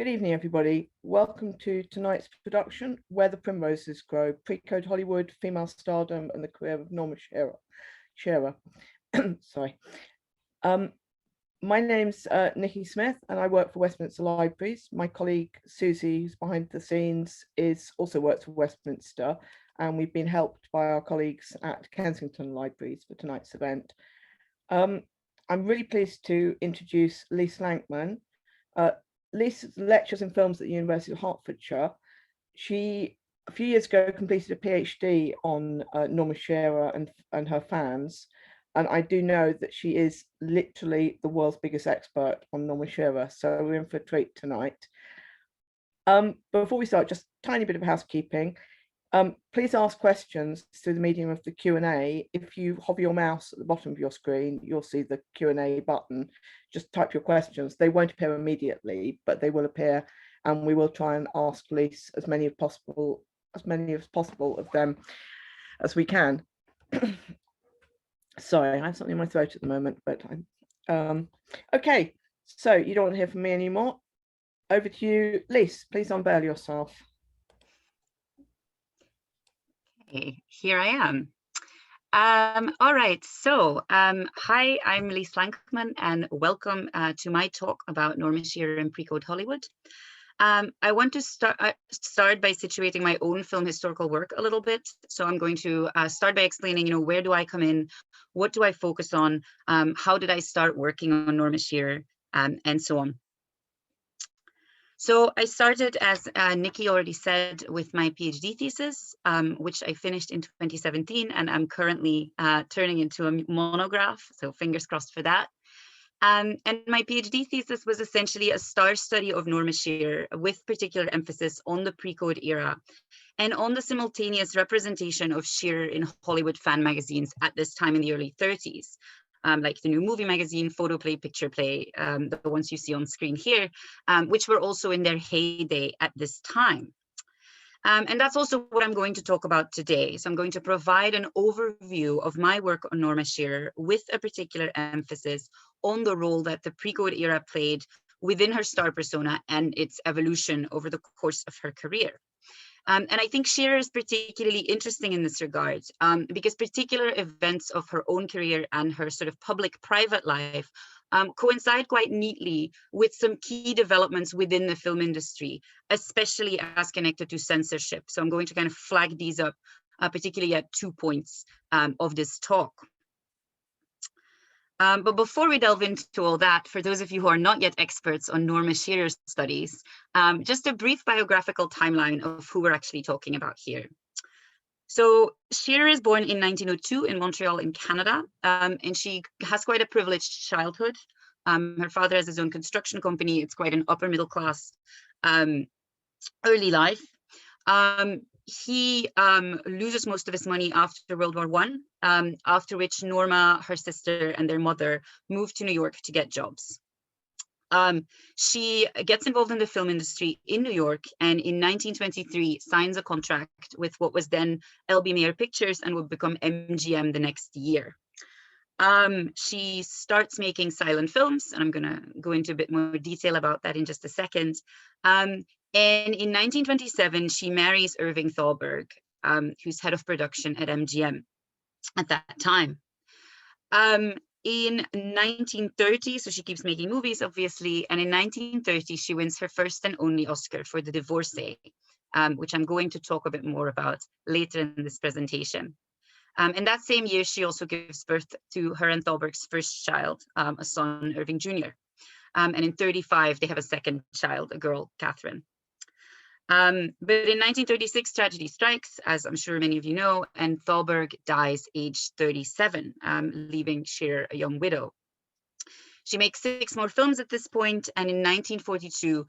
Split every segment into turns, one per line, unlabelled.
Good evening, everybody. Welcome to tonight's production, Where the Primroses Grow, Pre-Code Hollywood, Female Stardom, and the Career of Norma Shearer. Sorry. My name's Nikki Smith, and I work for Westminster Libraries. My colleague Susie, who's behind the scenes, also works for Westminster, and we've been helped by our colleagues at Kensington Libraries for tonight's event. I'm really pleased to introduce Lies Lanckman. Lies lectures in films at the University of Hertfordshire. She, a few years ago, completed a PhD on Norma Shearer and her fans. And I do know that she is literally the world's biggest expert on Norma Shearer. So we're in for a treat tonight. Before we start, just a tiny bit of housekeeping. Please ask questions through the medium of the Q&A. If you hover your mouse at the bottom of your screen, you'll see the Q&A button. Just type your questions. They won't appear immediately, but they will appear, and we will try and ask Lies as many as possible of them as we can. Sorry, I have something in my throat at the moment, but I'm okay. So you don't want to hear from me anymore. Over to you, Lies. Please unveil yourself.
Here I am. All right, so hi, I'm Lies Lanckman, and welcome to my talk about Norma Shearer and Pre-Code Hollywood. I want to start by situating my own film historical work a little bit. So I'm going to start by explaining, where do I come in? What do I focus on? How did I start working on Norma Shearer, and so on. So I started, as Nikki already said, with my PhD thesis, which I finished in 2017, and I'm currently turning into a monograph, so fingers crossed for that. And my PhD thesis was essentially a star study of Norma Shearer, with particular emphasis on the pre-code era and on the simultaneous representation of Shearer in Hollywood fan magazines at this time in the early 30s. Like the New Movie Magazine, Photoplay, Picture Play, the ones you see on screen here, which were also in their heyday at this time. And that's also what I'm going to talk about today. So I'm going to provide an overview of my work on Norma Shearer with a particular emphasis on the role that the pre-code era played within her star persona and its evolution over the course of her career. And I think Shearer is particularly interesting in this regard because particular events of her own career and her sort of public-private life coincide quite neatly with some key developments within the film industry, especially as connected to censorship. So I'm going to kind of flag these up, particularly at 2 points of this talk. But before we delve into all that, for those of you who are not yet experts on Norma Shearer's studies, just a brief biographical timeline of who we're actually talking about here. So Shearer is born in 1902 in Montreal in Canada, and she has quite a privileged childhood. Her father has his own construction company. It's quite an upper middle class early life. He loses most of his money after World War I, after which Norma, her sister, and their mother moved to New York to get jobs. She gets involved in the film industry in New York, and in 1923 signs a contract with what was then LB Mayer Pictures and would become MGM the next year. She starts making silent films, and I'm going to go into a bit more detail about that in just a second. And in 1927, she marries Irving Thalberg, who's head of production at MGM at that time. In 1930, so she keeps making movies, obviously, and in 1930, she wins her first and only Oscar for The Divorcee, which I'm going to talk a bit more about later in this presentation. And that same year, she also gives birth to her and Thalberg's first child, a son, Irving Jr. And in 1935, they have a second child, a girl, Catherine. But in 1936, tragedy strikes, as I'm sure many of you know, and Thalberg dies aged 37, leaving Shearer a young widow. She makes 6 more films at this point, and in 1942,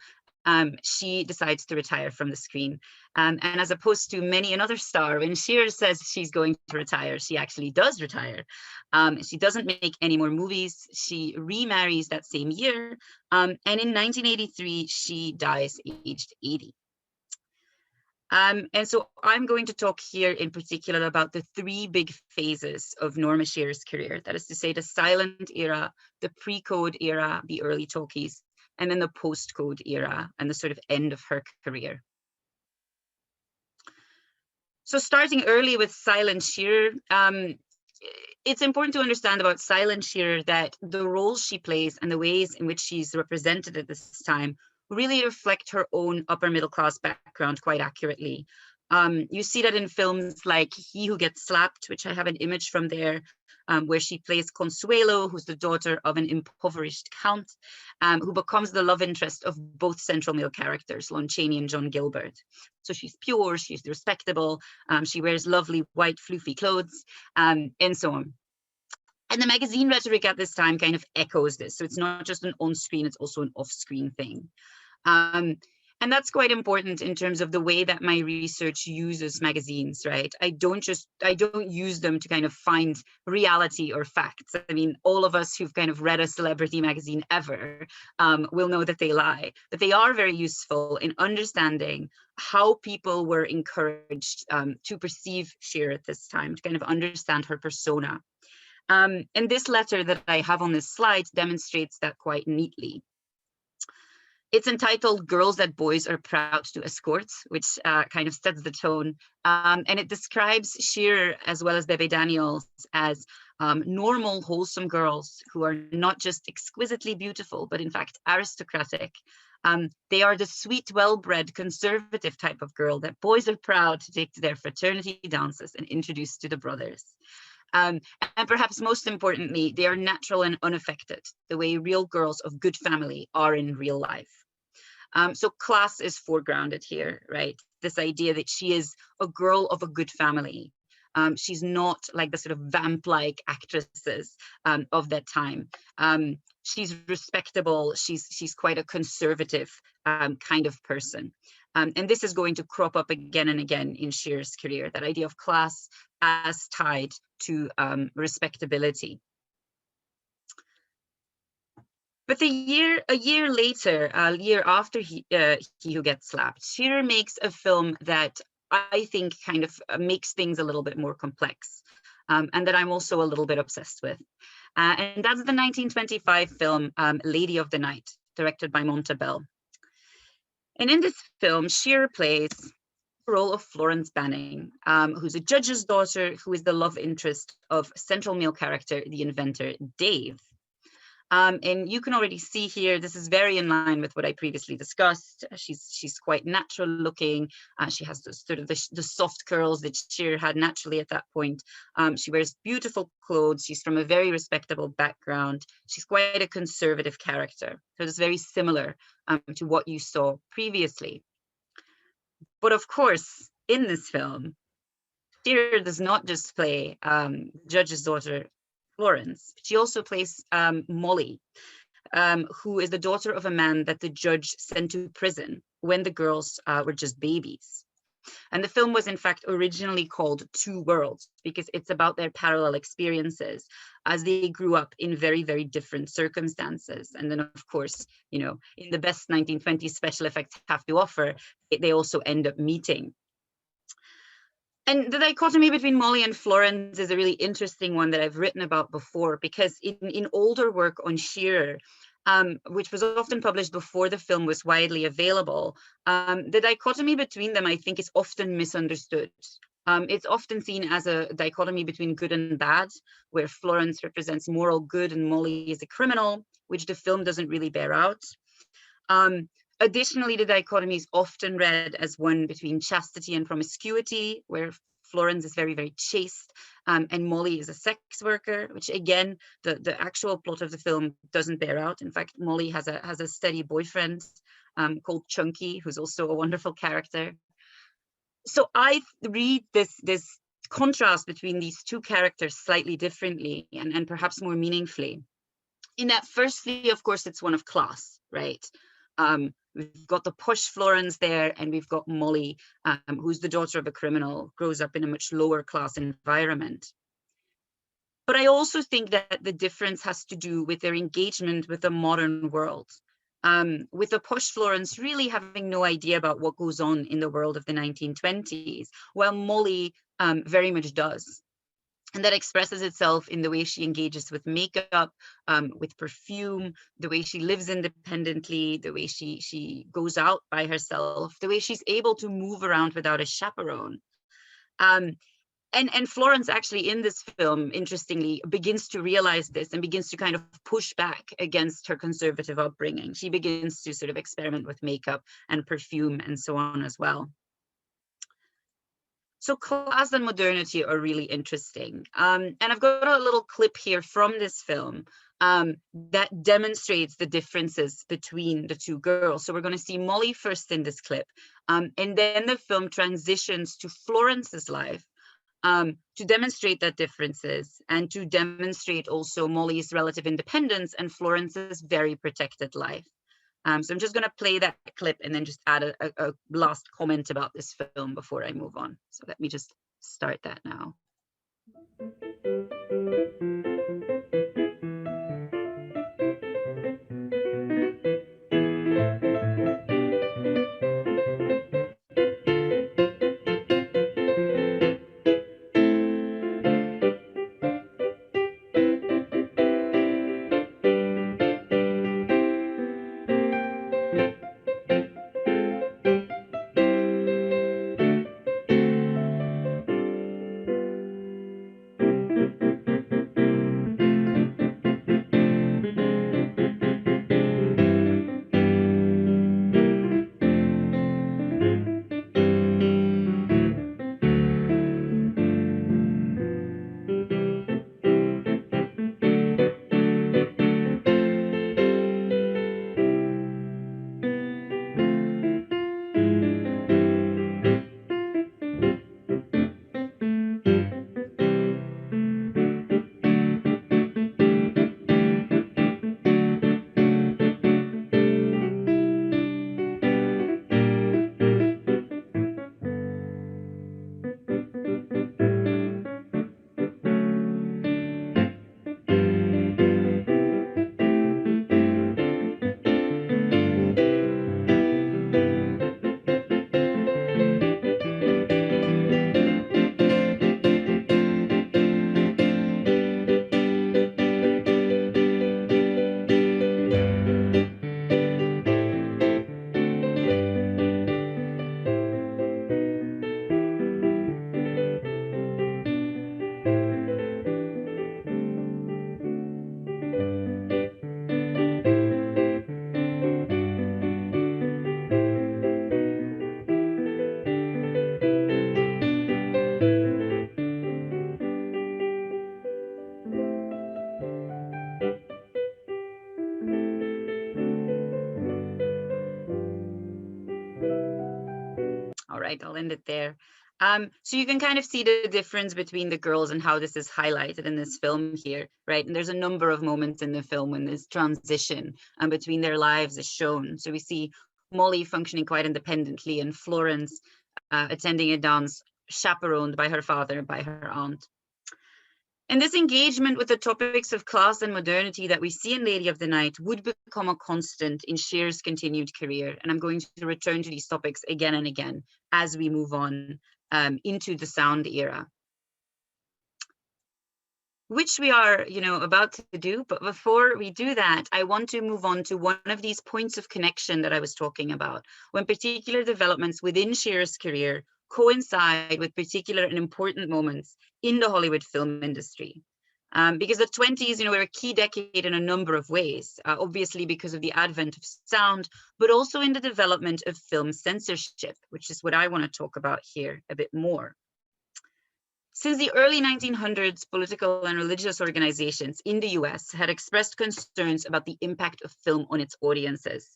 she decides to retire from the screen. And as opposed to many another star, when Shearer says she's going to retire, she actually does retire. She doesn't make any more movies. She remarries that same year, and in 1983, she dies aged 80. And so I'm going to talk here in particular about the 3 big phases of Norma Shearer's career. That is to say, the silent era, the pre-code era, the early talkies, and then the post-code era and the sort of end of her career. So starting early with Silent Shearer, it's important to understand about Silent Shearer that the roles she plays and the ways in which she's represented at this time really reflect her own upper middle class background quite accurately. You see that in films like He Who Gets Slapped, which I have an image from there, where she plays Consuelo, who's the daughter of an impoverished count, who becomes the love interest of both central male characters, Lon Chaney and John Gilbert. So she's pure, she's respectable, she wears lovely white floofy clothes, and so on. And the magazine rhetoric at this time kind of echoes this. So it's not just an on-screen, it's also an off-screen thing. And that's quite important in terms of the way that my research uses magazines, right? I don't use them to kind of find reality or facts. I mean, all of us who've kind of read a celebrity magazine ever will know that they lie, but they are very useful in understanding how people were encouraged to perceive Shearer at this time, to kind of understand her persona. And this letter that I have on this slide demonstrates that quite neatly. It's entitled Girls That Boys Are Proud to Escort, which kind of sets the tone. And it describes Shearer as well as Bebe Daniels as normal, wholesome girls who are not just exquisitely beautiful, but in fact aristocratic. They are the sweet, well-bred, conservative type of girl that boys are proud to take to their fraternity dances and introduce to the brothers. And perhaps most importantly, they are natural and unaffected, the way real girls of good family are in real life. So class is foregrounded here, right? This idea that she is a girl of a good family. She's not like the sort of vamp-like actresses of that time. She's respectable. She's quite a conservative kind of person. And this is going to crop up again and again in Shearer's career, that idea of class as tied to respectability. But a year later, a year after He Who Gets Slapped, Shearer makes a film that I think kind of makes things a little bit more complex, and that I'm also a little bit obsessed with. And that's the 1925 film Lady of the Night, directed by Monta Bell. And in this film, Shearer plays the role of Florence Banning, who's a judge's daughter, who is the love interest of central male character, the inventor, Dave. And you can already see here, this is very in line with what I previously discussed. She's quite natural looking. She has the sort of the soft curls that Shearer had naturally at that point. She wears beautiful clothes. She's from a very respectable background. She's quite a conservative character. So it's very similar to what you saw previously. But of course, in this film, Shearer does not just play judge's daughter, Florence. She also plays Molly, who is the daughter of a man that the judge sent to prison when the girls were just babies. And the film was in fact originally called Two Worlds because it's about their parallel experiences as they grew up in very, very different circumstances. And then of course, you know, in the best 1920s special effects have to offer, they also end up meeting. And the dichotomy between Molly and Florence is a really interesting one that I've written about before, because in older work on Shearer, which was often published before the film was widely available, the dichotomy between them, I think, is often misunderstood. It's often seen as a dichotomy between good and bad, where Florence represents moral good and Molly is a criminal, which the film doesn't really bear out. Additionally, the dichotomy is often read as one between chastity and promiscuity, where Florence is very, very chaste, and Molly is a sex worker, which again, the actual plot of the film doesn't bear out. In fact, Molly has a steady boyfriend called Chunky, who's also a wonderful character. So I read this contrast between these two characters slightly differently and perhaps more meaningfully. In that, firstly, of course, it's one of class, right? We've got the push Florence there, and we've got Molly, who's the daughter of a criminal, grows up in a much lower class environment. But I also think that the difference has to do with their engagement with the modern world. With the push Florence really having no idea about what goes on in the world of the 1920s, while Molly very much does. And that expresses itself in the way she engages with makeup, with perfume, the way she lives independently, the way she goes out by herself, the way she's able to move around without a chaperone. And Florence actually in this film, interestingly, begins to realize this and begins to kind of push back against her conservative upbringing. She begins to sort of experiment with makeup and perfume and so on as well. So class and modernity are really interesting. And I've got a little clip here from this film that demonstrates the differences between the two girls. So we're going to see Molly first in this clip, and then the film transitions to Florence's life to demonstrate that differences and to demonstrate also Molly's relative independence and Florence's very protected life. So I'm just going to play that clip and then just add a last comment about this film before I move on. So let me just start that now. All right, I'll end it there. So you can kind of see the difference between the girls and how this is highlighted in this film here, right? And there's a number of moments in the film when this transition between their lives is shown. So we see Molly functioning quite independently and Florence attending a dance chaperoned by her father and by her aunt. And this engagement with the topics of class and modernity that we see in Lady of the Night would become a constant in Shearer's continued career. And I'm going to return to these topics again and again as we move on into the sound era, which we are, about to do. But before we do that, I want to move on to one of these points of connection that I was talking about, when particular developments within Shearer's career coincide with particular and important moments in the Hollywood film industry. Because the 20s, were a key decade in a number of ways, obviously because of the advent of sound, but also in the development of film censorship, which is what I want to talk about here a bit more. Since the early 1900s, political and religious organizations in the US had expressed concerns about the impact of film on its audiences,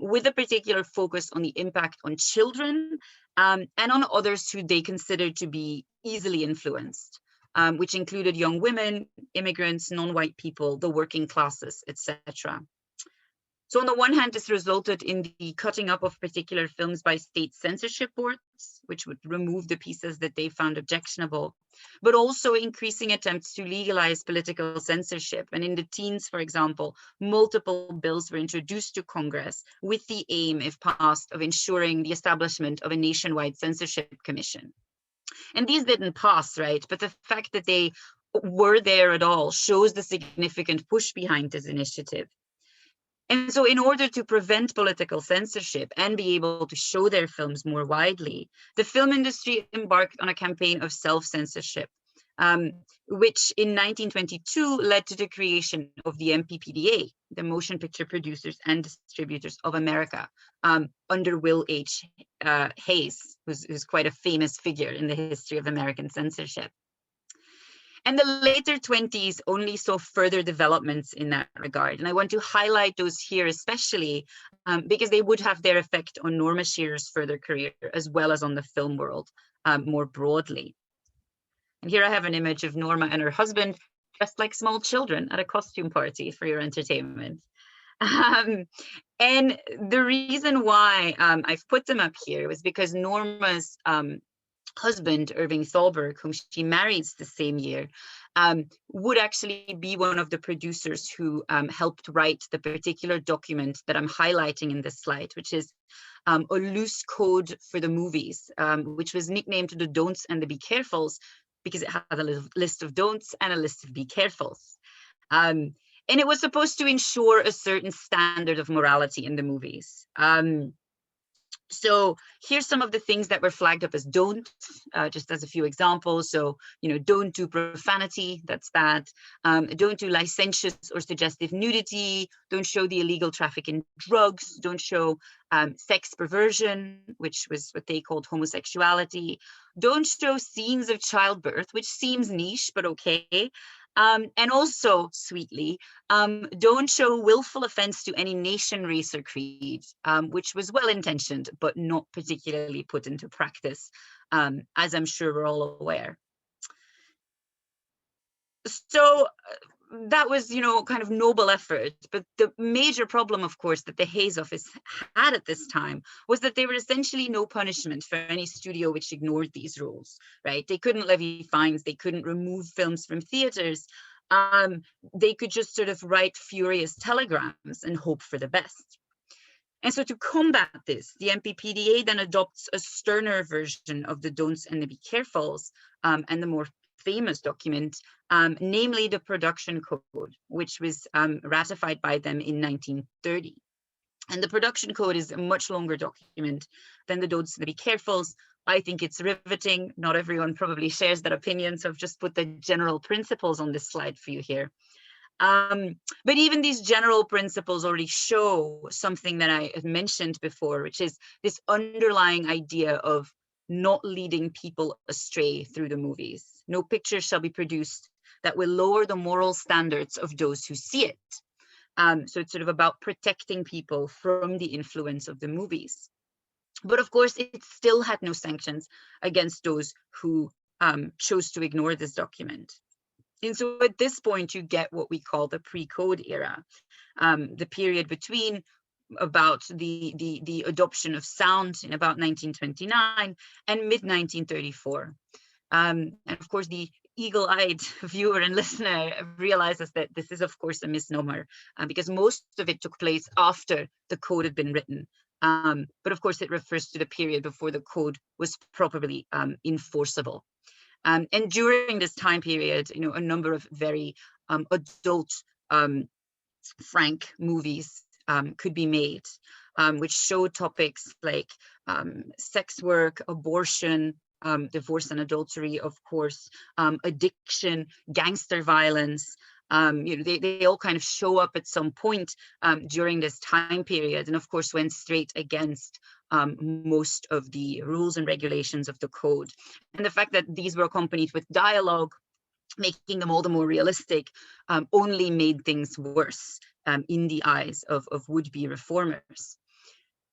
with a particular focus on the impact on children and on others who they considered to be easily influenced, which included young women, immigrants, non-white people, the working classes, etc. So on the one hand, this resulted in the cutting up of particular films by state censorship boards, which would remove the pieces that they found objectionable, but also increasing attempts to legalize political censorship. And in the teens, for example, multiple bills were introduced to Congress with the aim, if passed, of ensuring the establishment of a nationwide censorship commission. And these didn't pass, right? But the fact that they were there at all shows the significant push behind this initiative. And so in order to prevent political censorship and be able to show their films more widely, the film industry embarked on a campaign of self-censorship, which in 1922 led to the creation of the MPPDA, the Motion Picture Producers and Distributors of America, under Will H. Hayes, who's quite a famous figure in the history of American censorship. And the later 20s only saw further developments in that regard. And I want to highlight those here especially because they would have their effect on Norma Shearer's further career, as well as on the film world more broadly. And here I have an image of Norma and her husband dressed like small children at a costume party for your entertainment. And the reason why I've put them up here was because Norma's husband, Irving Thalberg, whom she marries the same year, would actually be one of the producers who helped write the particular document that I'm highlighting in this slide, which is a loose code for the movies, which was nicknamed the don'ts and the be carefuls, because it had a list of don'ts and a list of be carefuls. And it was supposed to ensure a certain standard of morality in the movies. So here's some of the things that were flagged up as don't, just as a few examples. So, don't do profanity, that's bad. Don't do licentious or suggestive nudity. Don't show the illegal traffic in drugs. Don't show sex perversion, which was what they called homosexuality. Don't show scenes of childbirth, which seems niche, but okay. And also, sweetly, don't show willful offense to any nation, race, or creed, which was well-intentioned, but not particularly put into practice, as I'm sure we're all aware. So that was, kind of noble effort. But the major problem, of course, that the Hayes office had at this time was that there were essentially no punishment for any studio which ignored these rules, right? They couldn't levy fines. They couldn't remove films from theaters. They could just sort of write furious telegrams and hope for the best. And so to combat this, the MPPDA then adopts a sterner version of the don'ts and the be carefuls, and the more famous document, namely the Production Code, which was ratified by them in 1930. And the Production Code is a much longer document than the don'ts and the be carefuls. I think it's riveting. Not everyone probably shares that opinion, so I've just put the general principles on this slide for you here. But even these general principles already show something that I had mentioned before, which is this underlying idea of not leading people astray through the movies. No picture shall be produced that will lower the moral standards of those who see it. So it's sort of about protecting people from the influence of the movies. But of course, it still had no sanctions against those who chose to ignore this document. And so at this point, you get what we call the pre-code era, the period between about the adoption of sound in about 1929 and mid-1934. And of course, the eagle-eyed viewer and listener realizes that this is, of course, a misnomer, because most of it took place after the code had been written. But of course, it refers to the period before the code was properly enforceable. And during this time period, a number of very adult, frank movies could be made, which show topics like sex work, abortion, divorce and adultery, of course, addiction, gangster violence. They all kind of show up at some point during this time period, and of course went straight against most of the rules and regulations of the code. And the fact that these were accompanied with dialogue, making them all the more realistic, only made things worse in the eyes of would-be reformers.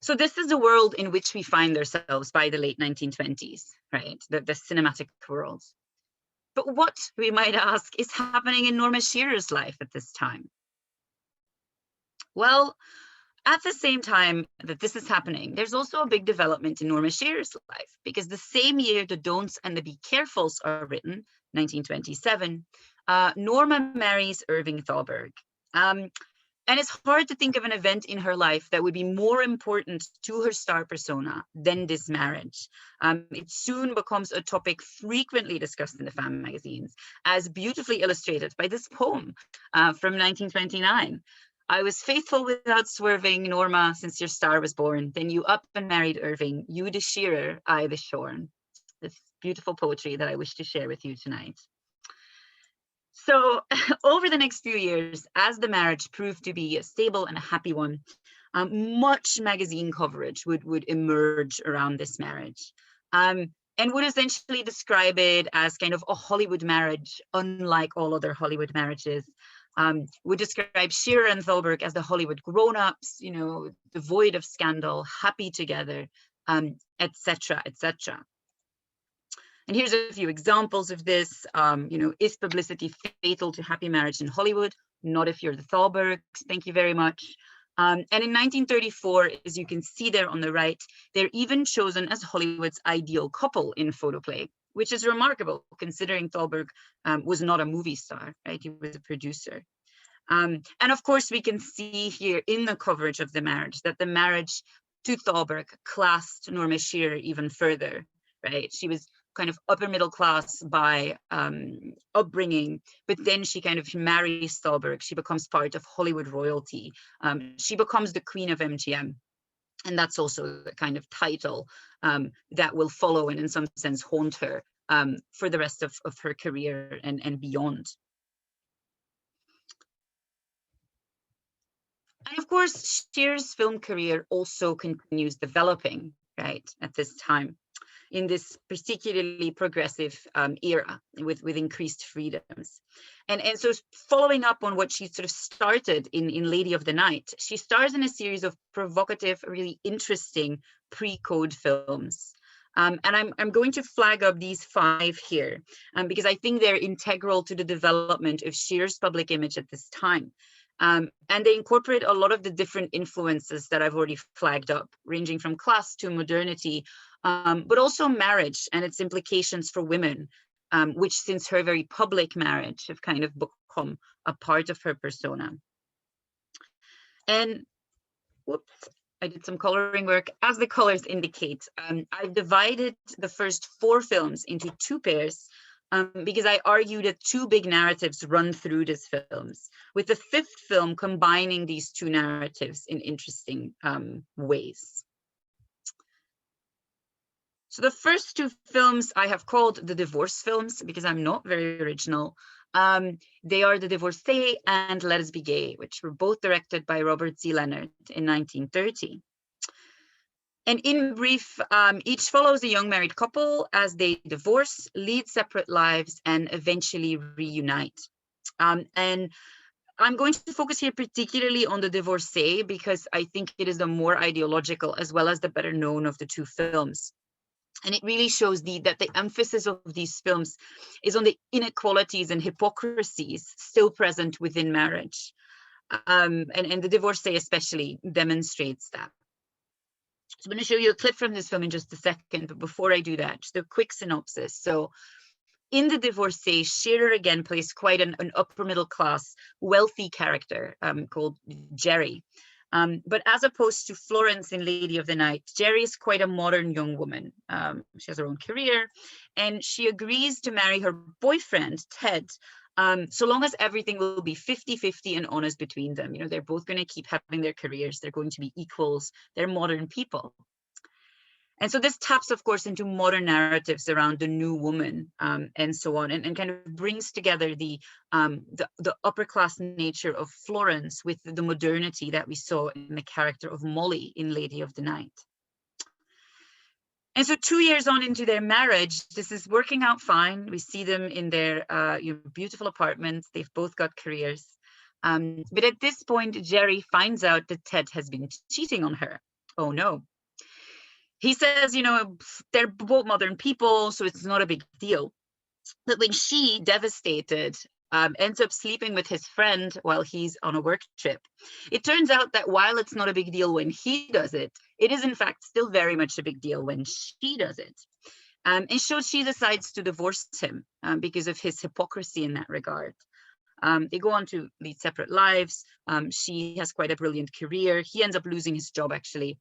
So this is the world in which we find ourselves by the late 1920s, right? The cinematic world. But what, we might ask, is happening in Norma Shearer's life at this time? Well, at the same time that this is happening, there's also a big development in Norma Shearer's life, because the same year the don'ts and the be carefuls are written, 1927, Norma marries Irving Thalberg. And it's hard to think of an event in her life that would be more important to her star persona than this marriage. It soon becomes a topic frequently discussed in the fan magazines, as beautifully illustrated by this poem from 1929. I was faithful without swerving, Norma, since your star was born. Then you up and married Irving, you the shearer, I the shorn. This beautiful poetry that I wish to share with you tonight. So over the next few years, as the marriage proved to be a stable and a happy one, much magazine coverage would emerge around this marriage, and would essentially describe it as kind of a Hollywood marriage, unlike all other Hollywood marriages. Would describe Shearer and Thalberg as the Hollywood grown-ups, you know, devoid of scandal, happy together, etc., etc. And here's a few examples of this. You know, is publicity fatal to happy marriage in Hollywood? Not if you're the Thalbergs, thank you very much. And in 1934, as you can see there on the right, they're even chosen as Hollywood's ideal couple in photoplay, which is remarkable considering Thalberg was not a movie star, right? He was a producer. And of course, we can see here in the coverage of the marriage that the marriage to Thalberg classed Norma Shearer even further, right? She was kind of upper middle class by upbringing, but then she kind of marries Thalberg. She becomes part of Hollywood royalty. She becomes the queen of MGM. And that's also the kind of title that will follow and in some sense haunt her for the rest of her career and beyond. And of course, Shearer's film career also continues developing, right, at this time, in this particularly progressive era with increased freedoms. And so following up on what she sort of started in Lady of the Night, she stars in a series of provocative, really interesting pre-code films. And I'm going to flag up these 5 here because I think they're integral to the development of Shearer's public image at this time. And they incorporate a lot of the different influences that I've already flagged up, ranging from class to modernity, but also marriage and its implications for women, which since her very public marriage have kind of become a part of her persona. And whoops, I did some coloring work. As the colors indicate, I've divided the first 4 films into 2 pairs because I argue that 2 big narratives run through these films, with the 5th film combining these 2 narratives in interesting ways. So the first 2 films I have called the divorce films because I'm not very original. They are The Divorcee and Let Us Be Gay, which were both directed by Robert Z. Leonard in 1930. And in brief, each follows a young married couple as they divorce, lead separate lives, and eventually reunite. And I'm going to focus here particularly on The Divorcee because I think it is the more ideological as well as the better known of the 2 films. And it really shows that the emphasis of these films is on the inequalities and hypocrisies still present within marriage. And The Divorcee especially demonstrates that. So I'm going to show you a clip from this film in just a second, but before I do that, just a quick synopsis. So in The Divorcee, Shearer again plays quite an upper middle class, wealthy character called Jerry. But as opposed to Florence in Lady of the Night, Jerry is quite a modern young woman. She has her own career, and she agrees to marry her boyfriend, Ted, so long as everything will be 50-50 and honest between them. You know, they're both going to keep having their careers. They're going to be equals. They're modern people. And so this taps, of course, into modern narratives around the new woman and so on, and kind of brings together the upper class nature of Florence with the modernity that we saw in the character of Molly in Lady of the Night. And so 2 years on into their marriage, this is working out fine. We see them in their beautiful apartments. They've both got careers. But at this point, Jerry finds out that Ted has been cheating on her. Oh no. He says, you know, they're both modern people, so it's not a big deal. But when she, devastated, ends up sleeping with his friend while he's on a work trip, it turns out that while it's not a big deal when he does it, it is in fact still very much a big deal when she does it. And so she decides to divorce him because of his hypocrisy in that regard. They go on to lead separate lives. She has quite a brilliant career. He ends up losing his job, actually.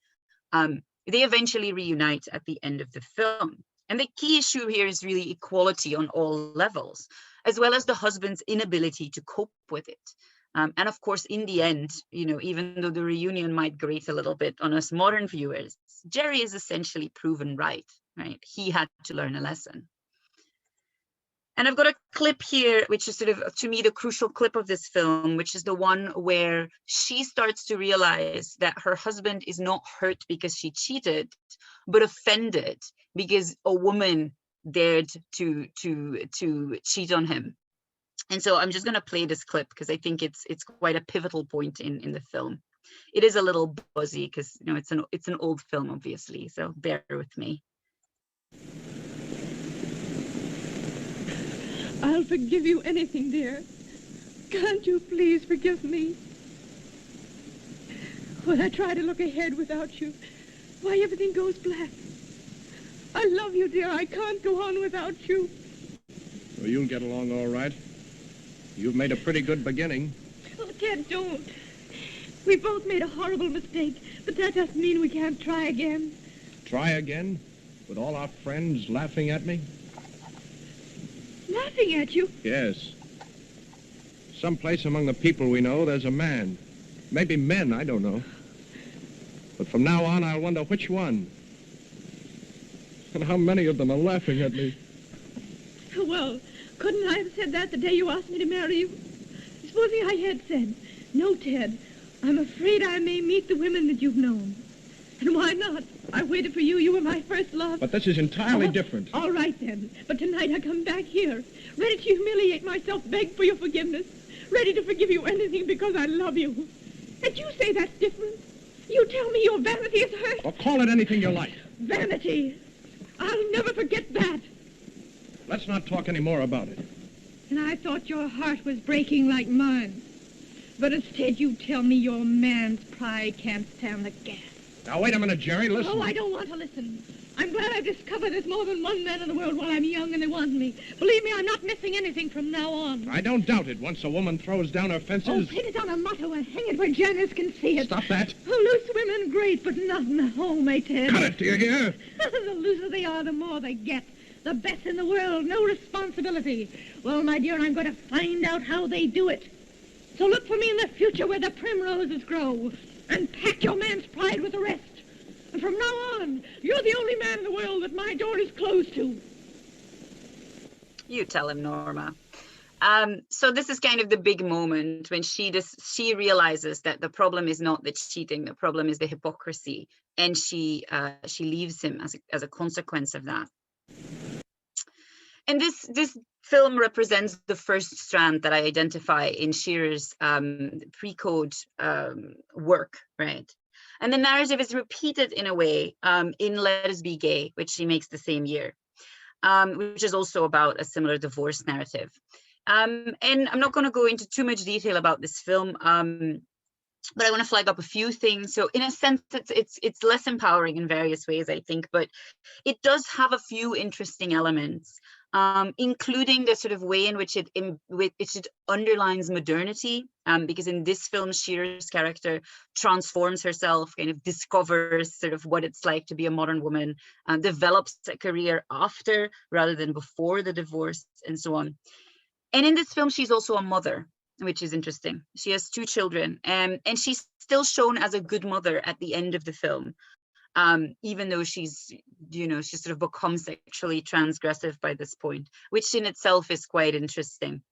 They eventually reunite at the end of the film. And the key issue here is really equality on all levels, as well as the husband's inability to cope with it. And of course, in the end, you know, even though the reunion might grate a little bit on us modern viewers, Jerry is essentially proven right? He had to learn a lesson. And I've got a clip here, which is sort of, to me, the crucial clip of this film, which is the one where she starts to realize that her husband is not hurt because she cheated, but offended because a woman dared to cheat on him. And so I'm just going to play this clip because I think it's quite a pivotal point in the film. It is a little buzzy because, you know, it's an old film, obviously, so bear with me.
I'll forgive you anything, dear. Can't you please forgive me? When I try to look ahead without you, why, everything goes black. I love you, dear. I can't go on without you.
Well, you'll get along all right. You've made a pretty good beginning.
Oh, Ted, don't. We both made a horrible mistake, but that doesn't mean we can't try again.
Try again? With all our friends laughing at me?
Laughing at you?
Yes. Someplace among the people we know, there's a man. Maybe men, I don't know. But from now on, I'll wonder which one. And how many of them are laughing at me.
Well, couldn't I have said that the day you asked me to marry you? Supposing I had said, no, Ted, I'm afraid I may meet the women that you've known. And why not? I waited for you. You were my first love.
But this is entirely different.
All right, then. But tonight I come back here, ready to humiliate myself, beg for your forgiveness, ready to forgive you anything because I love you. And you say that's different? You tell me your vanity is hurt?
Well, call it anything you like.
Vanity. I'll never forget that.
Let's not talk any more about it.
And I thought your heart was breaking like mine. But instead you tell me your man's pride can't stand the gas.
Now, wait a minute, Jerry, listen.
Oh, I don't want to listen. I'm glad I've discovered there's more than one man in the world while I'm young and they want me. Believe me, I'm not missing anything from now on.
I don't doubt it. Once a woman throws down her fences...
Oh, pin it on a motto and hang it where Janice can see it.
Stop that.
Oh, loose women, great, but not in the home, eh, Ted?
Cut it, do you hear?
The looser they are, the more they get. The best in the world, no responsibility. Well, my dear, I'm going to find out how they do it. So look for me in the future where the primroses grow, and pack your man's pride with the rest. And from now on, you're the only man in the world that my door is closed to.
You tell him, Norma. So this is kind of the big moment when she realizes that the problem is not the cheating, the problem is the hypocrisy, and she leaves him as a consequence of that. And this film represents the first strand that I identify in Shearer's pre-code work, right? And the narrative is repeated in a way in Let Us Be Gay, which she makes the same year, which is also about a similar divorce narrative. And I'm not going to go into too much detail about this film, but I want to flag up a few things. So in a sense, it's less empowering in various ways, I think, but it does have a few interesting elements, including the sort of way in which it underlines modernity, because in this film, Shearer's character transforms herself, kind of discovers sort of what it's like to be a modern woman, develops a career after rather than before the divorce, and so on. And in this film, she's also a mother, which is interesting. She has 2 children, and she's still shown as a good mother at the end of the film, even though she's sort of become sexually transgressive by this point, which in itself is quite interesting.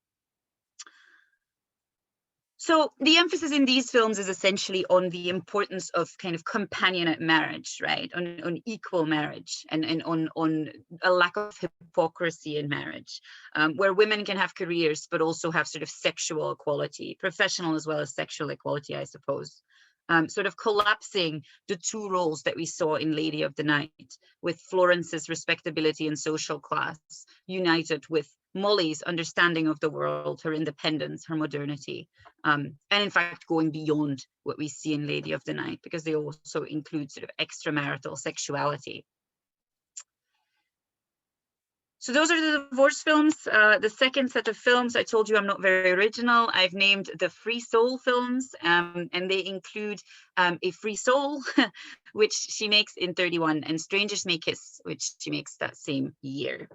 So the emphasis in these films is essentially on the importance of kind of companionate marriage, right? On equal marriage and on a lack of hypocrisy in marriage, where women can have careers, but also have sort of sexual equality, professional as well as sexual equality, I suppose. Sort of collapsing the 2 roles that we saw in Lady of the Night, with Florence's respectability and social class united with Molly's understanding of the world, her independence, her modernity, and in fact going beyond what we see in Lady of the Night, because they also include sort of extramarital sexuality. So those are the divorce films. The second set of films, I told you I'm not very original. I've named the Free Soul films, and they include A Free Soul, which she makes in 31, and Strangers May Kiss, which she makes that same year.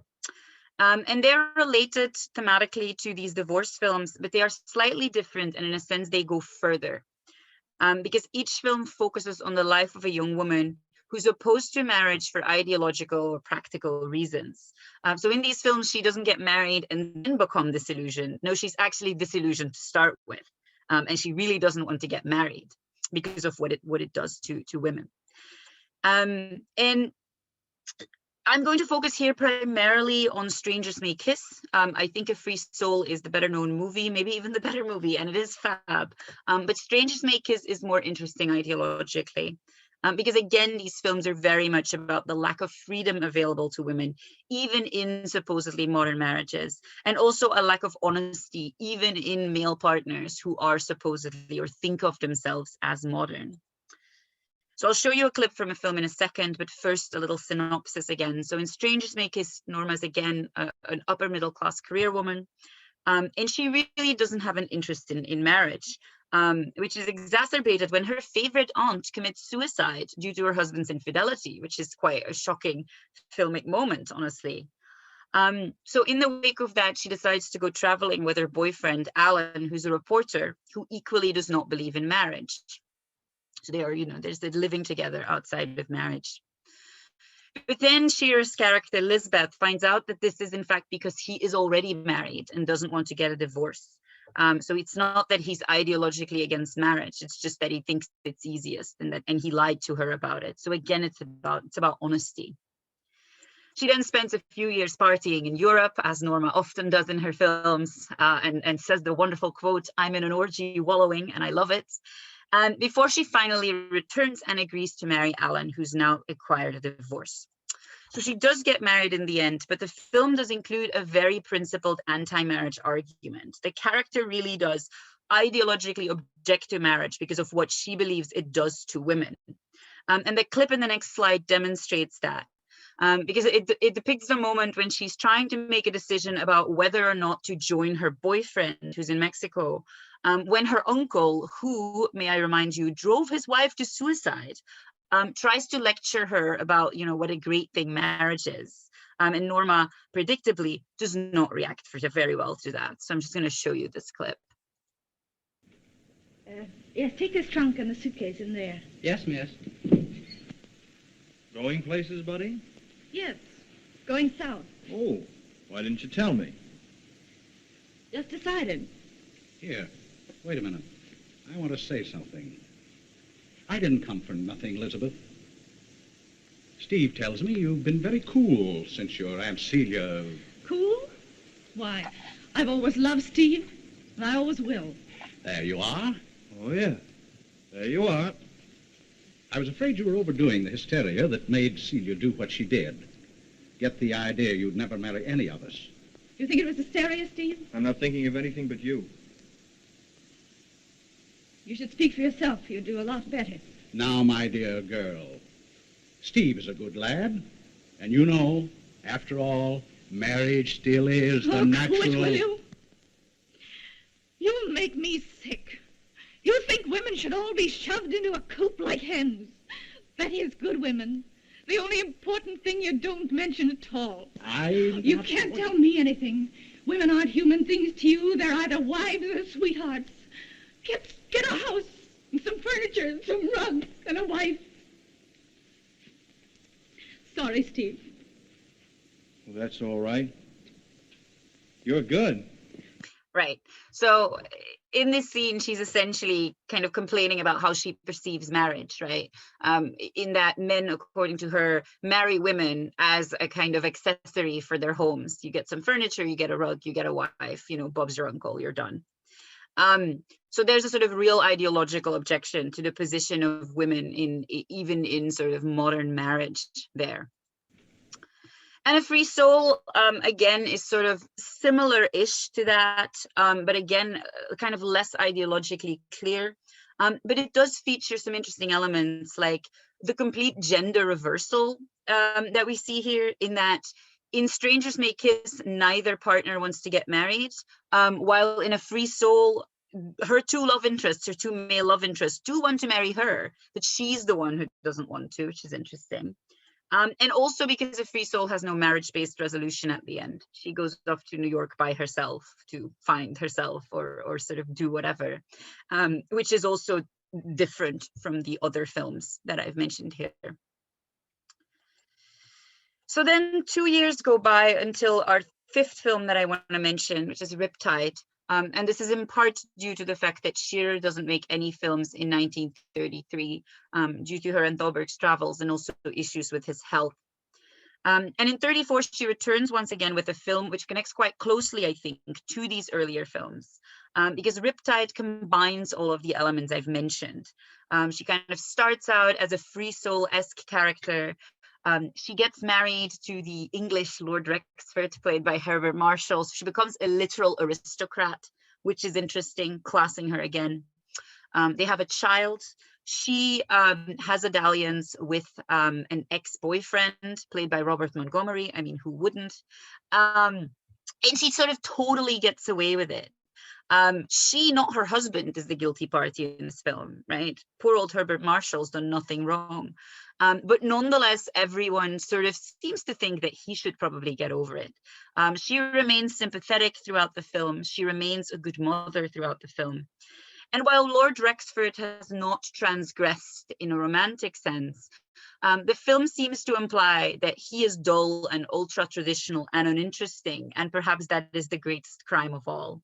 And they're related thematically to these divorce films, but they are slightly different, and in a sense, they go further. Because each film focuses on the life of a young woman who's opposed to marriage for ideological or practical reasons. So in these films, she doesn't get married and then become disillusioned. No, she's actually disillusioned to start with. And she really doesn't want to get married because of what it does to women. And I'm going to focus here primarily on Strangers May Kiss. I think A Free Soul is the better known movie, maybe even the better movie, and it is fab. But Strangers May Kiss is more interesting ideologically. Because again, these films are very much about the lack of freedom available to women, even in supposedly modern marriages, and also a lack of honesty, even in male partners who are supposedly or think of themselves as modern. So I'll show you a clip from a film in a second, but first a little synopsis again. So in Strangers May Kiss, Norma's again an upper middle class career woman, and she really doesn't have an interest in marriage. Which is exacerbated when her favorite aunt commits suicide due to her husband's infidelity, which is quite a shocking filmic moment, honestly. So in the wake of that, she decides to go traveling with her boyfriend, Alan, who's a reporter who equally does not believe in marriage. So they are, there's the living together outside of marriage. But then Shearer's character, Lisbeth, finds out that this is in fact because he is already married and doesn't want to get a divorce. So it's not that he's ideologically against marriage. It's just that he thinks it's easiest, and he lied to her about it. So again, it's about honesty. She then spends a few years partying in Europe, as Norma often does in her films, and says the wonderful quote, "I'm in an orgy wallowing," and I love it. And before she finally returns and agrees to marry Alan, who's now acquired a divorce. So she does get married in the end, but the film does include a very principled anti-marriage argument. The character really does ideologically object to marriage because of what she believes it does to women. And the clip in the next slide demonstrates that. Because it depicts the moment when she's trying to make a decision about whether or not to join her boyfriend, who's in Mexico, when her uncle, who, may I remind you, drove his wife to suicide, tries to lecture her about, what a great thing marriage is. And Norma, predictably, does not react very well to that. So I'm just going to show you this clip.
Yes, take this trunk and the suitcase in there.
Yes, miss. Going places, buddy?
Yes, going south.
Oh, why didn't you tell me?
Just decided.
Here, wait a minute. I want to say something. I didn't come for nothing, Elizabeth. Steve tells me you've been very cool since your Aunt Celia...
Cool? Why, I've always loved Steve, and I always will.
There you are.
Oh, yeah. There you are.
I was afraid you were overdoing the hysteria that made Celia do what she did. Get the idea you'd never marry any of us.
You think it was hysteria, Steve?
I'm not thinking of anything but you.
You should speak for yourself. You'd do a lot better.
Now, my dear girl, Steve is a good lad. And you know, after all, marriage still is the natural...
Quit, will you? You make me sick. You think women should all be shoved into a coop like hens. That is, good women. The only important thing you don't mention at all. You can't tell me anything. Women aren't human things to you. They're either wives or sweethearts. Get a house, and some furniture, and some rugs, and a wife. Sorry, Steve.
Well, that's all right. You're good.
Right. So in this scene, she's essentially kind of complaining about how she perceives marriage, right? In that men, according to her, marry women as a kind of accessory for their homes. You get some furniture, you get a rug, you get a wife, Bob's your uncle, you're done. So there's a sort of real ideological objection to the position of women even in sort of modern marriage there. And A Free Soul, again, is sort of similar-ish to that, but again, kind of less ideologically clear. But it does feature some interesting elements like the complete gender reversal that we see here, in that In Strangers May Kiss, neither partner wants to get married, while in A Free Soul, her two male love interests do want to marry her, but she's the one who doesn't want to, which is interesting. And also because A Free Soul has no marriage-based resolution at the end. She goes off to New York by herself to find herself or sort of do whatever, which is also different from the other films that I've mentioned here. So then 2 years go by until our fifth film that I want to mention, which is Riptide. And this is in part due to the fact that Shearer doesn't make any films in 1933 due to her and Thalberg's travels and also issues with his health. And in 34, she returns once again with a film which connects quite closely, I think, to these earlier films, because Riptide combines all of the elements I've mentioned. She kind of starts out as a Free Soul-esque character. She gets married to the English Lord Rexford, played by Herbert Marshall. So she becomes a literal aristocrat, which is interesting, classing her again. They have a child. She has a dalliance with an ex-boyfriend, played by Robert Montgomery. I mean, who wouldn't? And she sort of totally gets away with it. She, not her husband, is the guilty party in this film, right? Poor old Herbert Marshall's done nothing wrong. But nonetheless, everyone sort of seems to think that he should probably get over it. She remains sympathetic throughout the film. She remains a good mother throughout the film. And while Lord Rexford has not transgressed in a romantic sense, the film seems to imply that he is dull and ultra-traditional and uninteresting, and perhaps that is the greatest crime of all.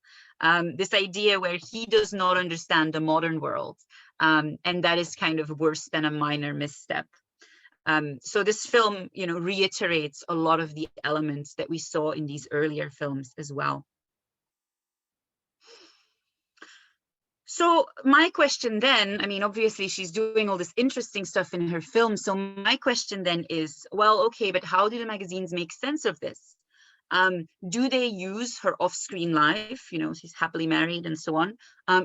This idea where he does not understand the modern world, and that is kind of worse than a minor misstep. So this film, you know, reiterates a lot of the elements that we saw in these earlier films as well. So my question then, I mean, obviously she's doing all this interesting stuff in her film. So my question then is, well, okay, but how do the magazines make sense of this? Do they use her off-screen life, you know, she's happily married and so on,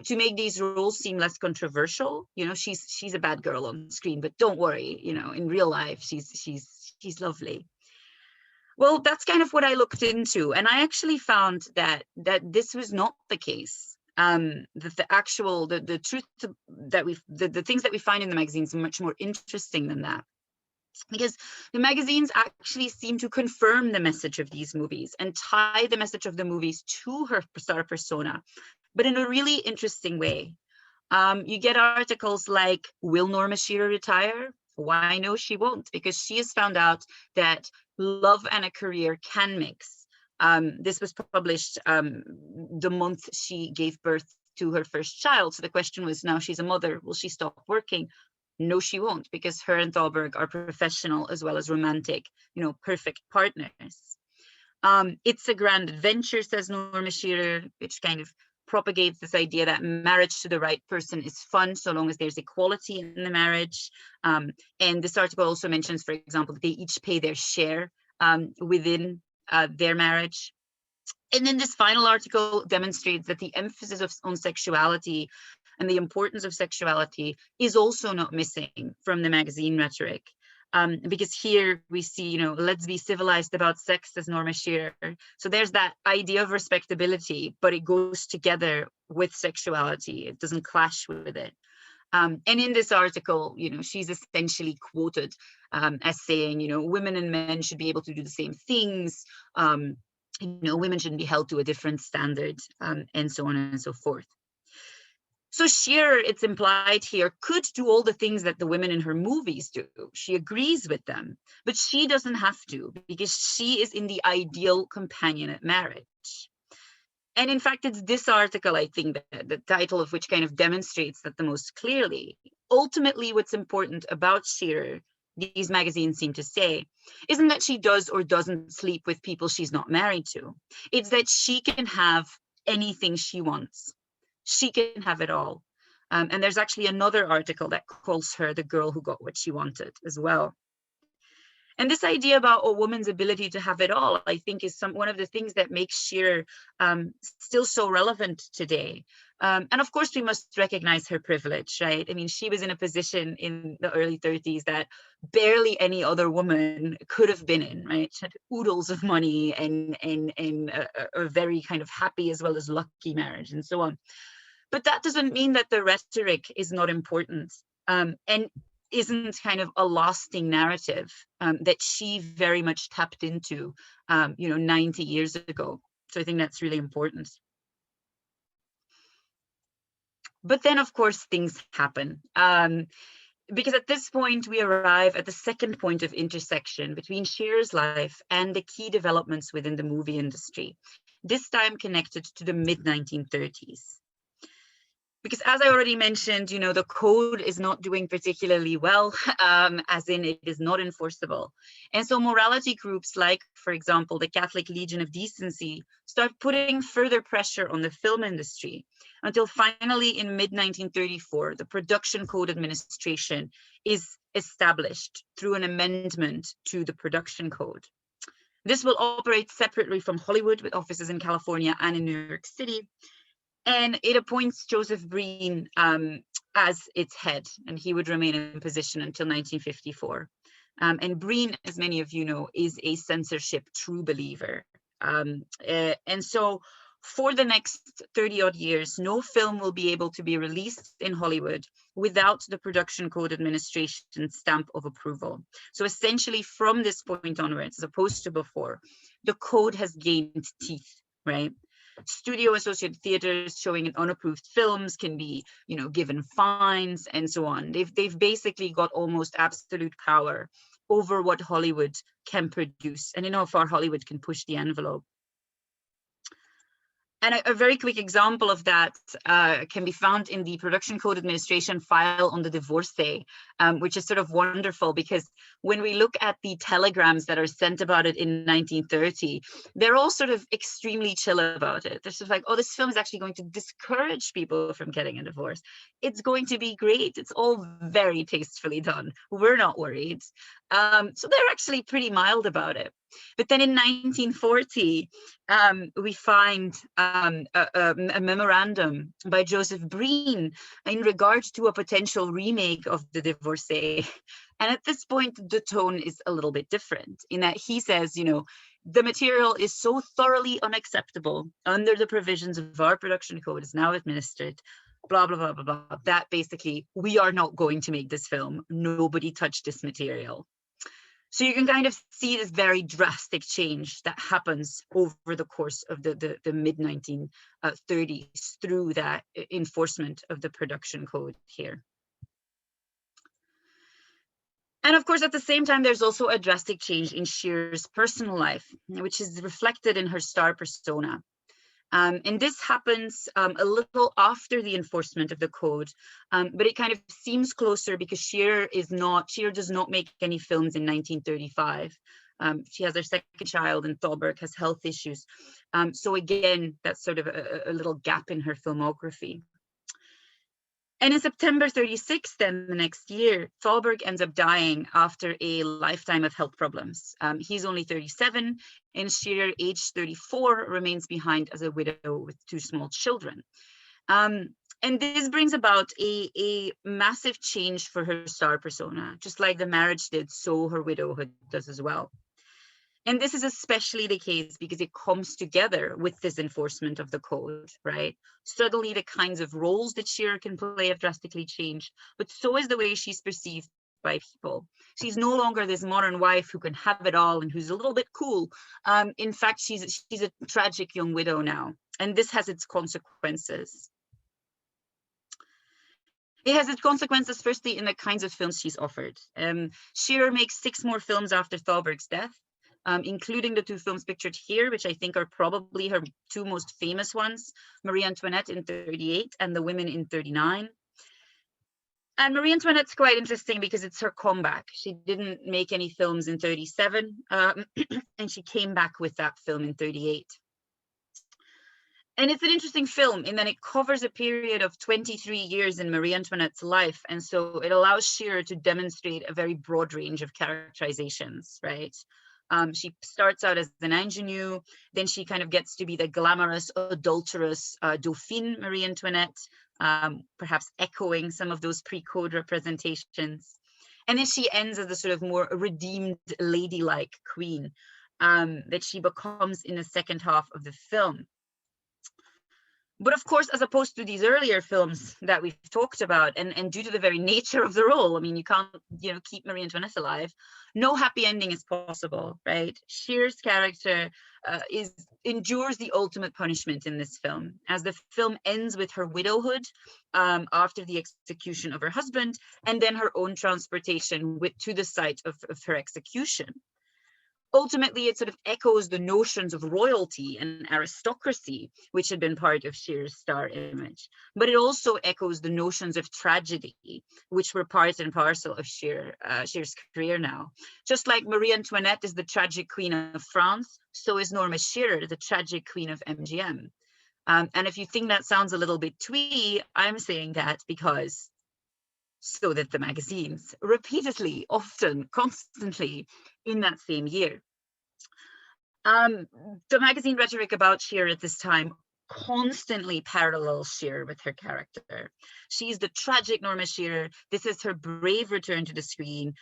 to make these roles seem less controversial? You know, she's a bad girl on screen, but don't worry, you know, in real life, she's lovely. Well, that's kind of what I looked into, and I actually found that this was not the case. The truth that the things that we find in the magazines are much more interesting than that, because the magazines actually seem to confirm the message of these movies and tie the message of the movies to her star persona, but in a really interesting way. You get articles like, will Norma Shearer retire? Why no, she won't, because she has found out that love and a career can mix. This was published the month she gave birth to her first child. So the question was, now she's a mother, will she stop working? No, she won't, because her and Thalberg are professional as well as romantic, you know, perfect partners. It's a grand adventure, says Norma Shearer, which kind of propagates this idea that marriage to the right person is fun so long as there's equality in the marriage. And this article also mentions, for example, that they each pay their share within their marriage. And then this final article demonstrates that the emphasis on sexuality and the importance of sexuality is also not missing from the magazine rhetoric. Because here we see, you know, let's be civilized about sex, says Norma Shearer. So there's that idea of respectability, but it goes together with sexuality. It doesn't clash with it. And in this article, you know, she's essentially quoted as saying, you know, women and men should be able to do the same things. You know, women shouldn't be held to a different standard, and so on and so forth. So Shearer, it's implied here, could do all the things that the women in her movies do. She agrees with them, but she doesn't have to, because she is in the ideal companionate marriage. And in fact, it's this article, I think, that the title of which kind of demonstrates that the most clearly. Ultimately, what's important about Shearer, these magazines seem to say, isn't that she does or doesn't sleep with people she's not married to. It's that she can have anything she wants. She can have it all. And there's actually another article that calls her the girl who got what she wanted as well. And this idea about a woman's ability to have it all, I think, is one of the things that makes Shearer still so relevant today. And of course, we must recognize her privilege, right? I mean, she was in a position in the early 30s that barely any other woman could have been in, right? She had oodles of money and a very kind of happy as well as lucky marriage and so on. But that doesn't mean that the rhetoric is not important and isn't kind of a lasting narrative that she very much tapped into, 90 years ago. So I think that's really important. But then, of course, things happen. Because at this point, we arrive at the second point of intersection between Shearer's life and the key developments within the movie industry, this time connected to the mid-1930s. Because as I already mentioned, the code is not doing particularly well, as in it is not enforceable. And so morality groups like, for example, the Catholic Legion of Decency start putting further pressure on the film industry until finally in mid-1934, the Production Code Administration is established through an amendment to the Production Code. This will operate separately from Hollywood with offices in California and in New York City. And it appoints Joseph Breen as its head, and he would remain in position until 1954. And Breen, as many of you know, is a censorship true believer. And so for the next 30 odd years, no film will be able to be released in Hollywood without the Production Code Administration stamp of approval. So essentially from this point onwards, as opposed to before, the code has gained teeth, right? Studio associated theaters showing unapproved films can be, given fines and so on. They've basically got almost absolute power over what Hollywood can produce, and how far Hollywood can push the envelope. And a very quick example of that can be found in the Production Code Administration file on the divorcee, which is sort of wonderful because when we look at the telegrams that are sent about it in 1930, they're all sort of extremely chill about it. They're sort of like, oh, this film is actually going to discourage people from getting a divorce. It's going to be great. It's all very tastefully done. We're not worried. So they're actually pretty mild about it. But then in 1940, we find a memorandum by Joseph Breen in regards to a potential remake of The Divorcee. And at this point, the tone is a little bit different in that he says, the material is so thoroughly unacceptable under the provisions of our production code is now administered, blah, blah, blah, blah, blah. That basically, we are not going to make this film. Nobody touched this material. So you can kind of see this very drastic change that happens over the course of the mid-1930s through that enforcement of the production code here. And of course, at the same time, there's also a drastic change in Shearer's personal life, which is reflected in her star persona. And this happens a little after the enforcement of the code, but it kind of seems closer because Shearer does not make any films in 1935. She has her second child and Thalberg has health issues. So again, that's sort of a little gap in her filmography. And in September 36, then the next year, Thalberg ends up dying after a lifetime of health problems. He's only 37, and Shearer, aged 34, remains behind as a widow with 2 small children. And this brings about a massive change for her star persona. Just like the marriage did, so her widowhood does as well. And this is especially the case because it comes together with this enforcement of the code, right? Suddenly the kinds of roles that Shearer can play have drastically changed, but so is the way she's perceived by people. She's no longer this modern wife who can have it all and who's a little bit cool. In fact, she's a tragic young widow now, and this has its consequences. It has its consequences, firstly, in the kinds of films she's offered. Shearer makes 6 more films after Thalberg's death, including the 2 films pictured here, which I think are probably her 2 most famous ones, Marie Antoinette in 38 and The Women in 39. And Marie Antoinette's quite interesting because it's her comeback. She didn't make any films in 37, and she came back with that film in 38. And it's an interesting film in that it covers a period of 23 years in Marie Antoinette's life. And so it allows Shearer to demonstrate a very broad range of characterizations, right? She starts out as an ingenue, then she kind of gets to be the glamorous, adulterous Dauphine Marie Antoinette, perhaps echoing some of those pre-code representations. And then she ends as the sort of more redeemed, ladylike queen that she becomes in the second half of the film. But of course, as opposed to these earlier films that we've talked about, and due to the very nature of the role, I mean, you can't, keep Marie Antoinette alive. No happy ending is possible, right? Shearer's character endures the ultimate punishment in this film, as the film ends with her widowhood after the execution of her husband, and then her own transportation to the site of her execution. Ultimately, it sort of echoes the notions of royalty and aristocracy, which had been part of Shearer's star image. But it also echoes the notions of tragedy, which were part and parcel of Shearer's career now. Just like Marie Antoinette is the tragic queen of France, so is Norma Shearer the tragic queen of MGM. And if you think that sounds a little bit twee, I'm saying that because so that the magazines repeatedly, often, constantly in that same year. The magazine rhetoric about Shearer at this time constantly parallels Shearer with her character. She's the tragic Norma Shearer. This is her brave return to the screen.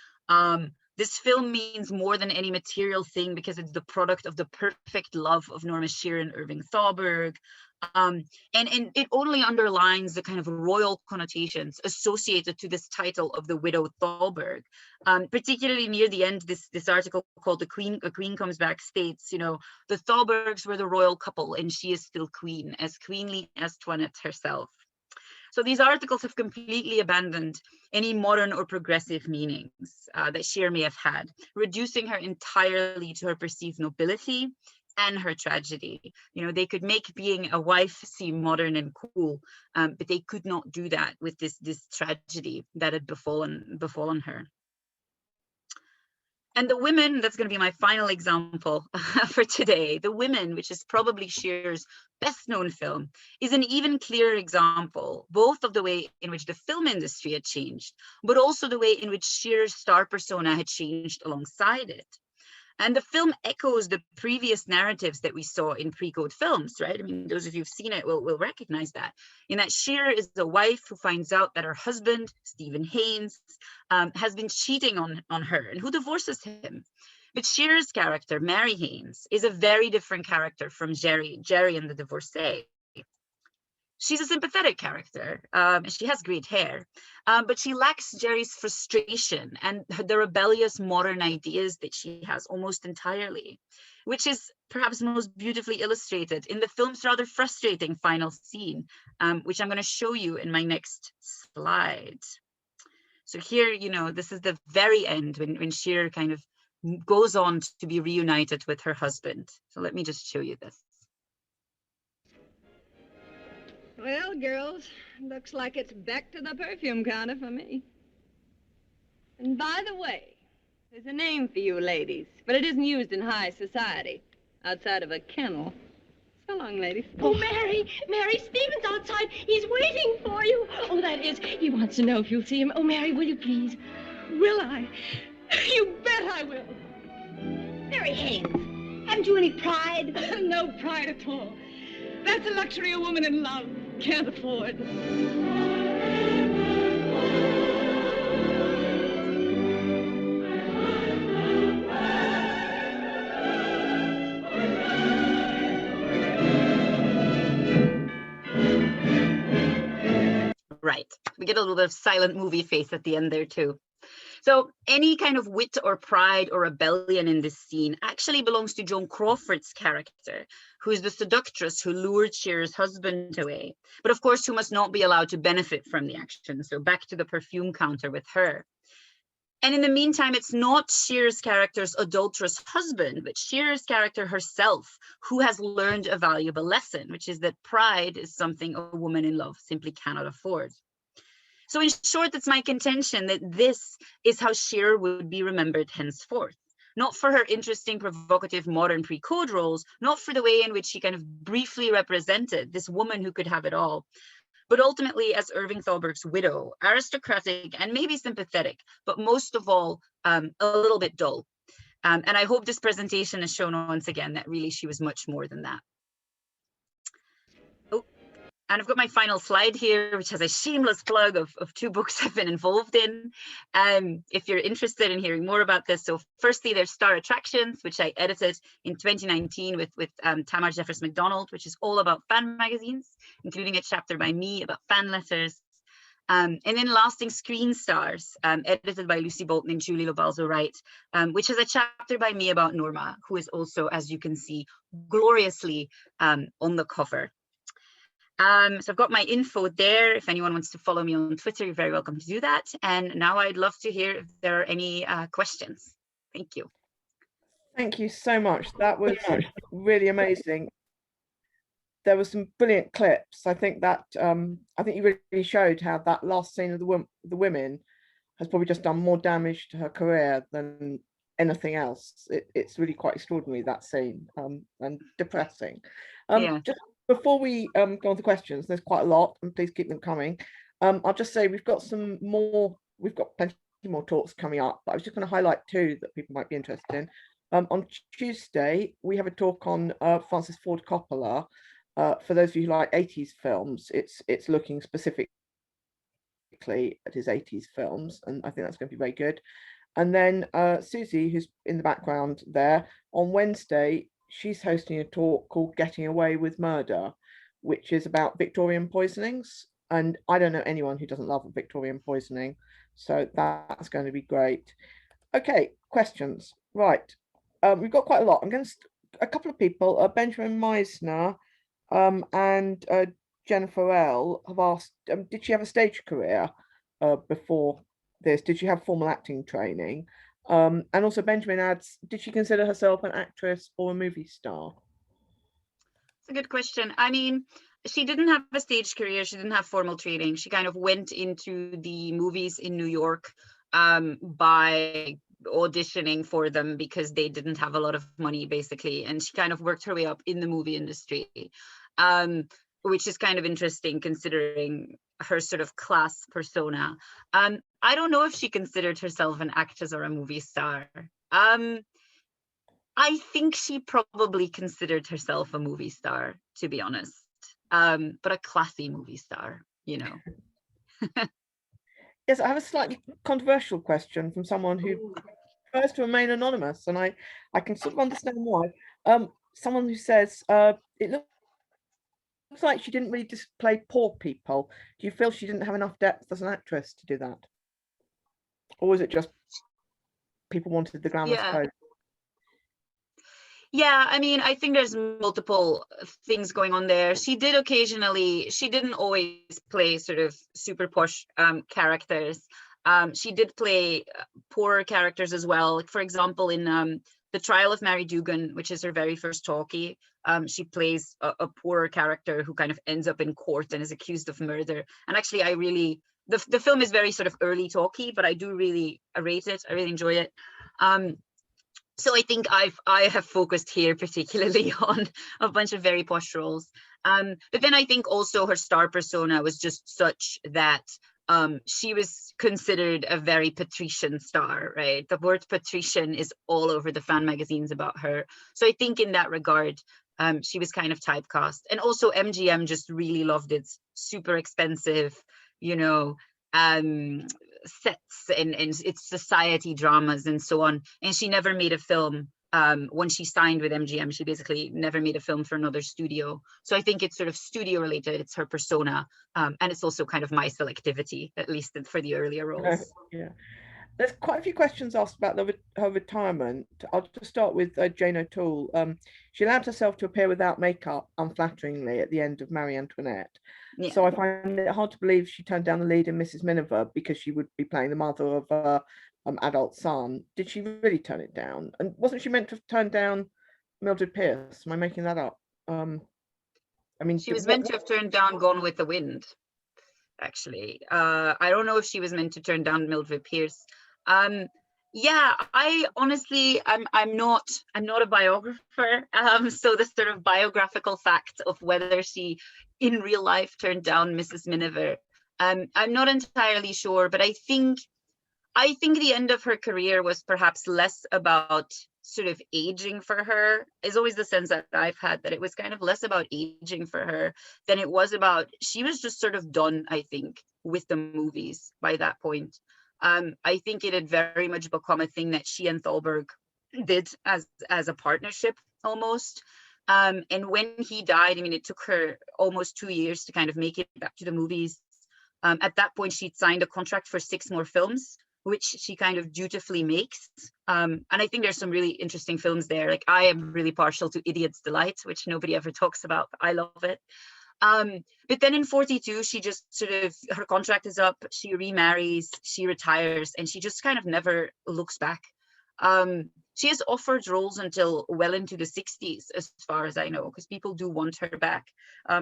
This film means more than any material thing because it's the product of the perfect love of Norma Shearer and Irving Thalberg. And it only underlines the kind of royal connotations associated to this title of the widow Thalberg. Particularly near the end, this article called A Queen Comes Back states, the Thalbergs were the royal couple and she is still queen, as queenly as Antoinette herself. So these articles have completely abandoned any modern or progressive meanings that Shearer may have had, reducing her entirely to her perceived nobility and her tragedy. They could make being a wife seem modern and cool, but they could not do that with this tragedy that had befallen her. And The Women, that's going to be my final example for today. The Women, which is probably Shearer's best known film, is an even clearer example, both of the way in which the film industry had changed, but also the way in which Shearer's star persona had changed alongside it. And the film echoes the previous narratives that we saw in pre-code films, right? I mean, those of you who've seen it will recognize that. In that Shearer is a wife who finds out that her husband, Stephen Haynes, has been cheating on her and who divorces him. But Shearer's character, Mary Haynes, is a very different character from Jerry and the divorcee. She's a sympathetic character, and she has great hair, but she lacks Jerry's frustration and the rebellious modern ideas that she has almost entirely, which is perhaps most beautifully illustrated in the film's rather frustrating final scene, which I'm going to show you in my next slide. So here, this is the very end when Shearer kind of goes on to be reunited with her husband. So let me just show you this.
Well, girls, looks like it's back to the perfume counter for me. And by the way, there's a name for you ladies, but it isn't used in high society, outside of a kennel. So long, ladies.
Oh, Mary, Stephen's outside. He's waiting for you. Oh, that is, he wants to know if you'll see him. Oh, Mary, will you please? Will I? You bet I will.
Mary Haynes, haven't you any pride?
No pride at all. That's a luxury a woman in love can't afford.
Right. We get a little bit of silent movie face at the end there too. So any kind of wit or pride or rebellion in this scene actually belongs to Joan Crawford's character, who is the seductress who lured Shearer's husband away, but of course who must not be allowed to benefit from the action. So back to the perfume counter with her. And in the meantime, it's not Shearer's character's adulterous husband, but Shearer's character herself, who has learned a valuable lesson, which is that pride is something a woman in love simply cannot afford. So in short, it's my contention that this is how Shearer would be remembered henceforth. Not for her interesting, provocative, modern pre-code roles, not for the way in which she kind of briefly represented this woman who could have it all, but ultimately as Irving Thalberg's widow, aristocratic and maybe sympathetic, but most of all, a little bit dull. And I hope this presentation has shown once again that really she was much more than that. Oh, and I've got my final slide here, which has a shameless plug of 2 books I've been involved in. If you're interested in hearing more about this, so firstly, there's Star Attractions, which I edited in 2019 with Tamar Jeffers McDonald, which is all about fan magazines, including a chapter by me about fan letters. And then Lasting Screen Stars, edited by Lucy Bolton and Julie Lobalzo-Wright, which is a chapter by me about Norma, who is also, as you can see, gloriously on the cover. So I've got my info there. If anyone wants to follow me on Twitter, you're very welcome to do that. And now I'd love to hear if there are any questions. Thank you.
Thank you so much. That was really amazing. There were some brilliant clips. I think that I think you really showed how that last scene of the women has probably just done more damage to her career than anything else. It's really quite extraordinary, that scene, and depressing.
Yeah.
Just before we go on to questions, there's quite a lot, and please keep them coming. I'll just say we've got plenty more talks coming up, but I was just going to highlight 2 that people might be interested in. On Tuesday, we have a talk on Francis Ford Coppola. For those of you who like 80s films, it's looking specifically at his 80s films, and I think that's going to be very good. And then Susie, who's in the background there, on Wednesday, she's hosting a talk called Getting Away with Murder, which is about Victorian poisonings. And I don't know anyone who doesn't love a Victorian poisoning, so that's going to be great. Okay, questions. Right, we've got quite a lot. I'm going to a couple of people, Benjamin Meisner and Jennifer L have asked, did she have a stage career before this? Did she have formal acting training? And also Benjamin adds, did she consider herself an actress or a movie star?
It's a good question. I mean, she didn't have a stage career. She didn't have formal training. She kind of went into the movies in New York by auditioning for them because they didn't have a lot of money, basically. And she kind of worked her way up in the movie industry, which is kind of interesting considering her sort of class persona. I don't know if she considered herself an actress or a movie star. I think she probably considered herself a movie star, to be honest, but a classy movie star, you know.
Yes, I have a slightly controversial question from someone who prefers to remain anonymous, and I can sort of understand why. Someone who says, it looks like she didn't really display poor people. Do you feel she didn't have enough depth as an actress to do that? Or was it just people wanted the glamorous pose?
Yeah, I mean, I think there's multiple things going on there. She did occasionally, she didn't always play sort of super posh characters. She did play poorer characters as well. Like, for example, in The Trial of Mary Dugan, which is her very first talkie, she plays a poorer character who kind of ends up in court and is accused of murder. And actually, I really, the film is very sort of early talkie, but I do really rate it. I really enjoy it. So I think I have focused here particularly on a bunch of very posh roles. But then I think also her star persona was just such that she was considered a very patrician star, right? The word patrician is all over the fan magazines about her. So I think in that regard, she was kind of typecast. And also MGM just really loved its super expensive, you know, sets and its society dramas and so on. And she never made a film. When she signed with MGM, she basically never made a film for another studio. So I think it's sort of studio related. It's her persona. And it's also kind of my selectivity, at least for the earlier roles.
Yeah. There's quite a few questions asked about her retirement. I'll just start with Jane O'Toole. She allowed herself to appear without makeup unflatteringly at the end of Marie Antoinette. Yeah. So I find it hard to believe she turned down the lead in Mrs. Miniver because she would be playing the mother of her adult son. Did she really turn it down? And wasn't she meant to turn down Mildred Pierce? Am I making that up? I mean,
she was meant to have turned down Gone with the Wind, actually. I don't know if she was meant to turn down Mildred Pierce. Yeah, I honestly, I'm not a biographer. So the sort of biographical fact of whether she in real life turned down Mrs. Miniver, I'm not entirely sure, but I think the end of her career was perhaps less about sort of aging for her is always the sense that I've had, that it was kind of less about aging for her than it was about, she was just sort of done, I think, with the movies by that point. I think it had very much become a thing that she and Thalberg did as a partnership almost. And when he died, I mean, it took her almost 2 years to kind of make it back to the movies. At that point, she'd signed a contract for 6 more films, which she kind of dutifully makes. And I think there's some really interesting films there. Like, I am really partial to Idiot's Delight, which nobody ever talks about, but I love it. But then in 42, she just sort of, her contract is up, she remarries, she retires, and she just kind of never looks back. She has offered roles until well into the 60s, as far as I know, because people do want her back.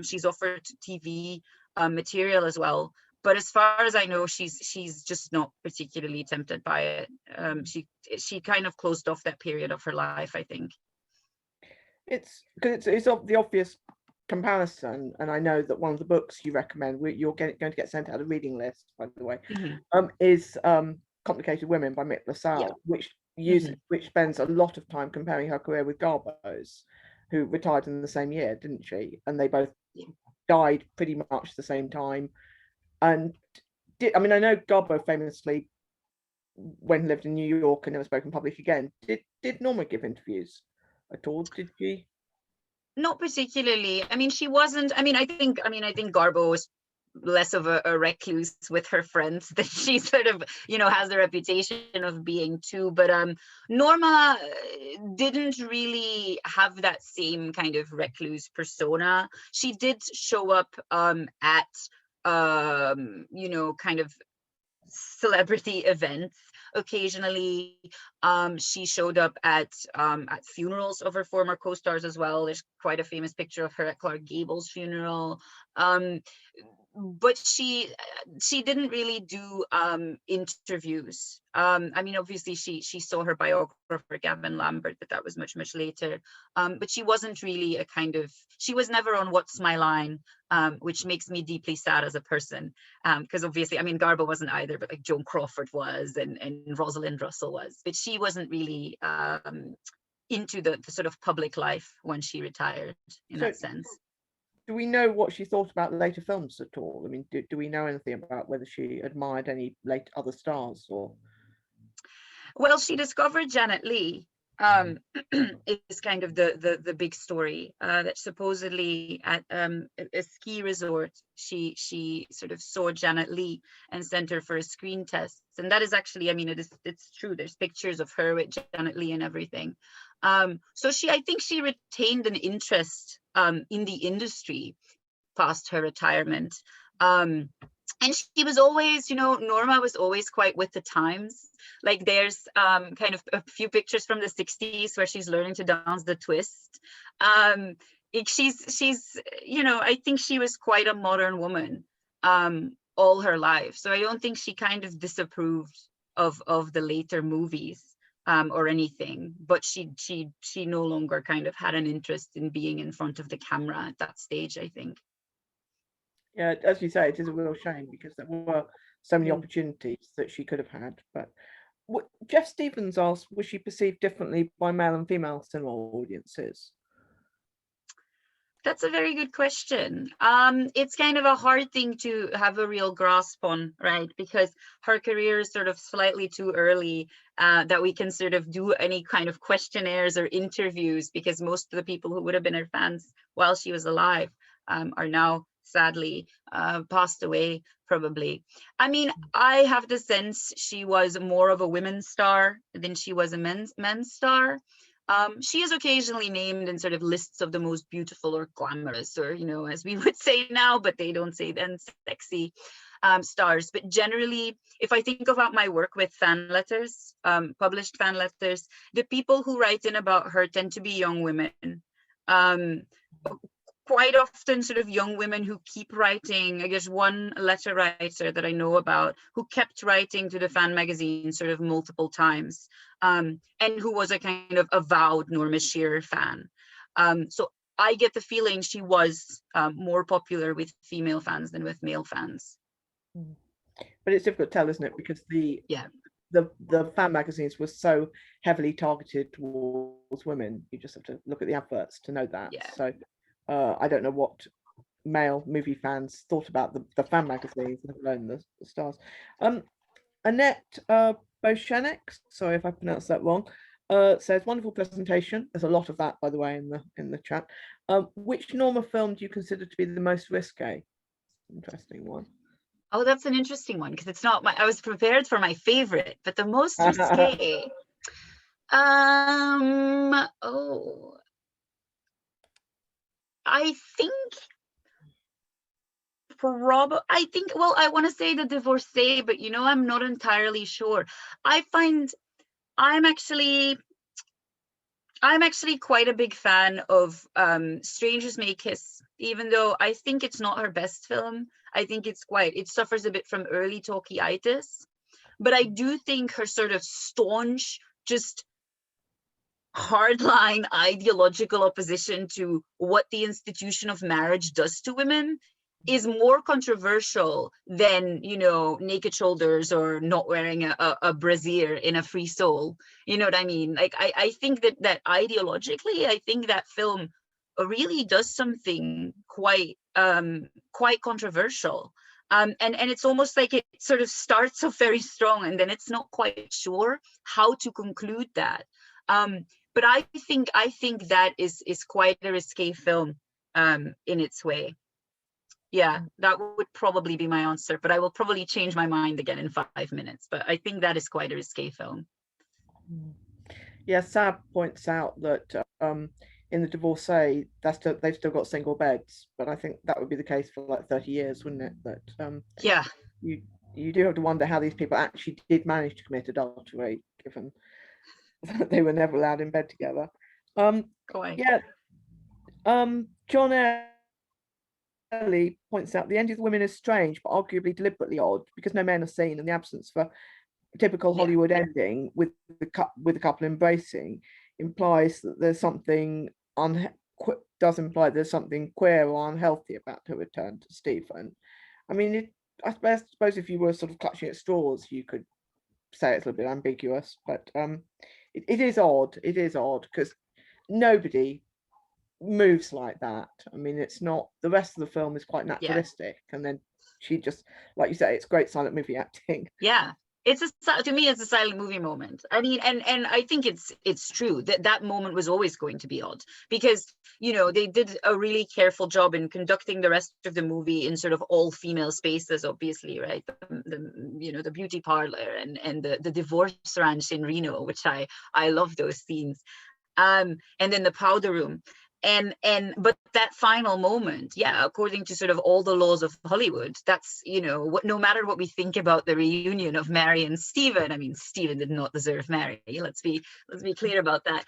She's offered TV material as well. But as far as I know, she's just not particularly tempted by it. She kind of closed off that period of her life, I think.
It's the obvious comparison, and I know that one of the books you recommend, you're going to get sent out a reading list, by the way, is Complicated Women by Mick LaSalle, which spends a lot of time comparing her career with Garbo's, who retired in the same year, didn't she? And they both died pretty much the same time. And I know Garbo famously, when he lived in New York and never spoke in public again, did Norma give interviews at all? Did she?
Not particularly. I mean, she wasn't. I think Garbo was less of a recluse with her friends than she sort of, has the reputation of being too. But Norma didn't really have that same kind of recluse persona. She did show up at kind of celebrity events occasionally. She showed up at funerals of her former co-stars as well. There's quite a famous picture of her at Clark Gable's funeral. But she didn't really do interviews. Obviously she saw her biographer Gavin Lambert, but that was much later. But she wasn't really she was never on What's My Line, which makes me deeply sad as a person, because obviously, Garbo wasn't either, but like Joan Crawford was, and Rosalind Russell was, but she wasn't really into the sort of public life when she retired in that sense.
Do we know what she thought about later films at all? Do we know anything about whether she admired any other stars or?
Well, she discovered Janet Leigh. Is kind of the big story, that supposedly at a ski resort, she sort of saw Janet Leigh and sent her for a screen test. And that is actually, it's true. There's pictures of her with Janet Leigh and everything. So I think she retained an interest in the industry past her retirement. And she was always, Norma was always quite with the times. Like, there's kind of a few pictures from the 60s where she's learning to dance the twist. She's I think she was quite a modern woman all her life. So I don't think she kind of disapproved of the later movies or anything, but she no longer kind of had an interest in being in front of the camera at that stage, I think.
Yeah, as you say, it is a real shame because there were so many opportunities that she could have had. But Jeff Stevens asked, was she perceived differently by male and female cinema audiences?
That's a very good question. It's kind of a hard thing to have a real grasp on, right? Because her career is sort of slightly too early that we can sort of do any kind of questionnaires or interviews, because most of the people who would have been her fans while she was alive are now sadly passed away, probably. I have the sense she was more of a women's star than she was a men's star. She is occasionally named in sort of lists of the most beautiful or glamorous, or, as we would say now, but they don't say then, sexy stars. But generally, if I think about my work with fan letters, published fan letters, the people who write in about her tend to be young women. Quite often sort of young women who keep writing. I guess one letter writer that I know about who kept writing to the fan magazine sort of multiple times, and who was a kind of avowed Norma Shearer fan. So I get the feeling she was more popular with female fans than with male fans.
But it's difficult to tell, isn't it? Because the fan magazines were so heavily targeted towards women. You just have to look at the adverts to know that.
Yeah.
So I don't know what male movie fans thought about the fan magazines, let alone the stars. Annette Boshenek, sorry if I pronounced that wrong, says wonderful presentation. There's a lot of that, by the way, in the chat. Which Norma film do you consider to be the most risque? Interesting one.
Oh, that's an interesting one, because it's not I was prepared for my favorite, but the most risque. Oh, I think well, I want to say The Divorcee, but I'm not entirely sure. I'm actually quite a big fan of Strangers May Kiss, even though I think it's not her best film. I think it suffers a bit from early talkie-itis, but I do think her sort of staunch, just hardline ideological opposition to what the institution of marriage does to women is more controversial than naked shoulders or not wearing a brassiere in a free soul. You know what I mean? Like I think that ideologically, I think that film really does something quite controversial. And it's almost like it sort of starts off very strong and then it's not quite sure how to conclude that. But I think that is quite a risque film in its way. Yeah, that would probably be my answer, but I will probably change my mind again in 5 minutes. But I think that is quite a risque film.
Yeah, Sab points out that in The Divorcee, they've still got single beds, but I think that would be the case for like 30 years, wouldn't it? That
yeah,
you do have to wonder how these people actually did manage to commit adultery, given that they were never allowed in bed together. Yeah, John Early points out the end of the women is strange, but arguably deliberately odd because no men are seen, and the absence of a typical Hollywood ending with the couple embracing implies that there's something does imply there's something queer or unhealthy about her return to Stephen. I mean, I suppose if you were sort of clutching at straws, you could say it's a little bit ambiguous, but it is odd. It is odd because nobody moves like that. I mean, it's not, the rest of the film is quite naturalistic, and then she just, like you say, it's great silent movie acting.
Yeah, to me it's a silent movie moment. I mean, and I think it's true that moment was always going to be odd because they did a really careful job in conducting the rest of the movie in sort of all female spaces, obviously, right? The beauty parlor and the divorce ranch in Reno, which I love those scenes, and then the powder room. But that final moment, according to sort of all the laws of Hollywood, that's, no matter what we think about the reunion of Mary and Stephen, I mean, Stephen did not deserve Mary. Let's be clear about that.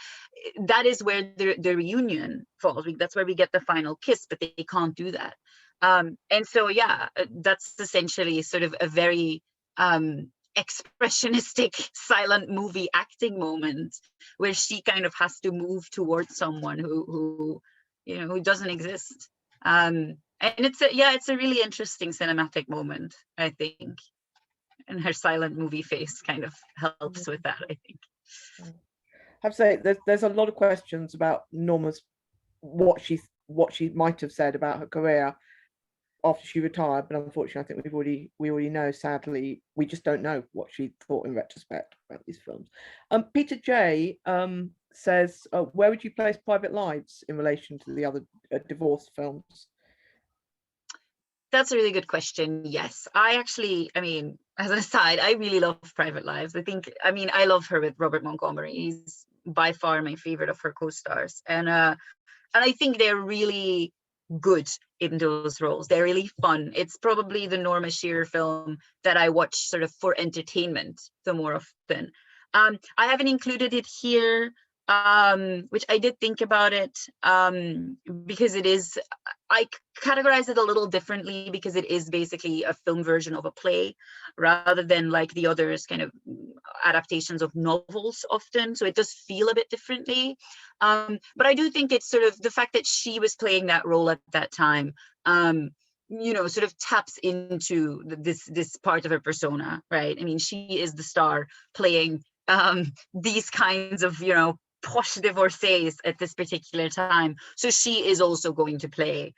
That is where the reunion falls. That's where we get the final kiss, but they can't do that. And so, that's essentially sort of a very expressionistic silent movie acting moment where she kind of has to move towards someone who doesn't exist, and it's a really interesting cinematic moment, I think, and her silent movie face kind of helps with that, I think.
I have to say there's a lot of questions about Norma's what she might have said about her career after she retired, but unfortunately I think we already know, sadly, we just don't know what she thought in retrospect about these films. Peter J says, where would you place Private Lives in relation to the other divorce films?
That's a really good question. Yes, I mean, as an aside, I really love Private Lives. I love her with Robert Montgomery. He's by far my favorite of her co-stars, and I think they're really good in those roles. They're really fun. It's probably the Norma Shearer film that I watch sort of for entertainment the more often. I haven't included it here, which I did think about it, because I categorize it a little differently because it is basically a film version of a play rather than like the others kind of adaptations of novels often. So it does feel a bit differently. But I do think it's sort of the fact that she was playing that role at that time sort of taps into this part of her persona, right? I mean, she is the star playing these kinds of, posh divorcees at this particular time. So she is also going to play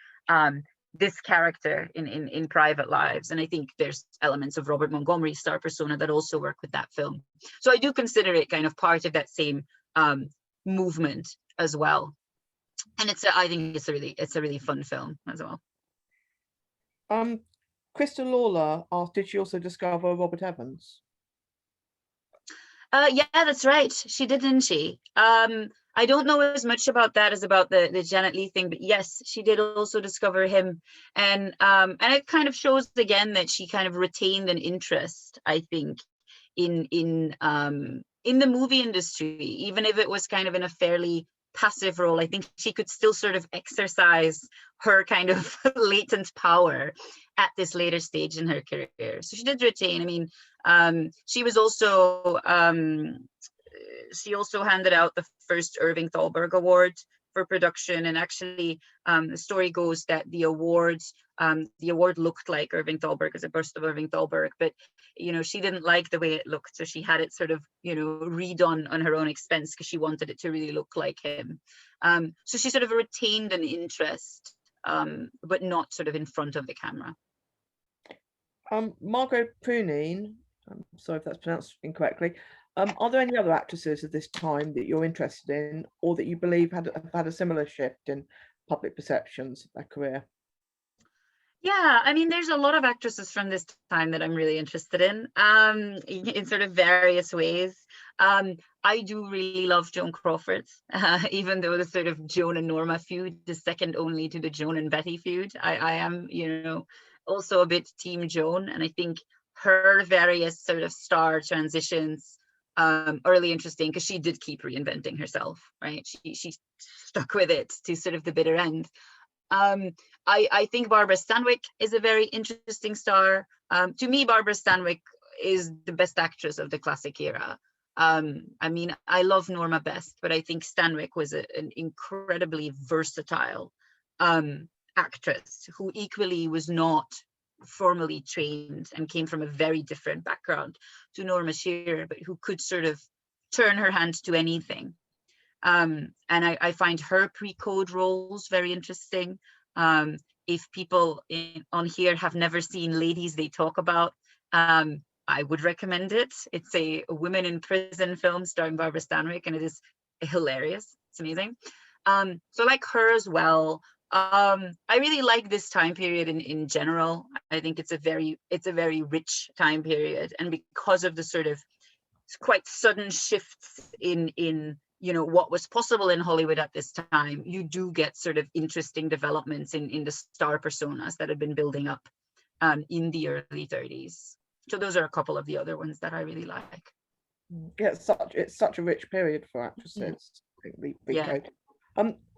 this character in Private Lives. And I think there's elements of Robert Montgomery's star persona that also work with that film. So I do consider it kind of part of that same movement as well. And I think it's a really fun film as well.
Crystal Lawler asked, did she also discover Robert Evans?
Yeah, that's right. She did, didn't she? I don't know as much about that as about the Janet Leigh thing, but yes, she did also discover him, and it kind of shows again that she kind of retained an interest, I think, in the movie industry, even if it was kind of in a fairly passive role. I think she could still sort of exercise her kind of latent power at this later stage in her career. So she did retain. I mean, she was also she also handed out the first Irving Thalberg Award for production, and actually the story goes that the award looked like Irving Thalberg, as a bust of Irving Thalberg, but she didn't like the way it looked, so she had it sort of redone on her own expense because she wanted it to really look like him. So she sort of retained an interest, but not sort of in front of the camera.
Margot Prunine, I'm sorry if that's pronounced incorrectly. Are there any other actresses of this time that you're interested in, or that you believe have had a similar shift in public perceptions of their career?
Yeah, I mean, there's a lot of actresses from this time that I'm really interested in sort of various ways. I do really love Joan Crawford, even though the sort of Joan and Norma feud is second only to the Joan and Betty feud. I am, also a bit team Joan, and I think her various sort of star transitions are really interesting because she did keep reinventing herself, right? She stuck with it to sort of the bitter end. I think Barbara Stanwyck is a very interesting star. To me, Barbara Stanwyck is the best actress of the classic era. I mean, I love Norma best, but I think Stanwyck was an incredibly versatile actress who equally was not formally trained and came from a very different background to Norma Shearer, but who could sort of turn her hand to anything. And I find her pre-code roles very interesting. If people on here have never seen Ladies They Talk About, I would recommend it. It's a women in prison film starring Barbara Stanwyck, and it is hilarious. It's amazing. So I like her as well. I really like this time period in general. I think it's a very rich time period, and because of the sort of quite sudden shifts in what was possible in Hollywood at this time, you do get sort of interesting developments in the star personas that have been building up in the early 30s. So those are a couple of the other ones that I really like.
Yeah, it's such a rich period for actresses.
Yeah.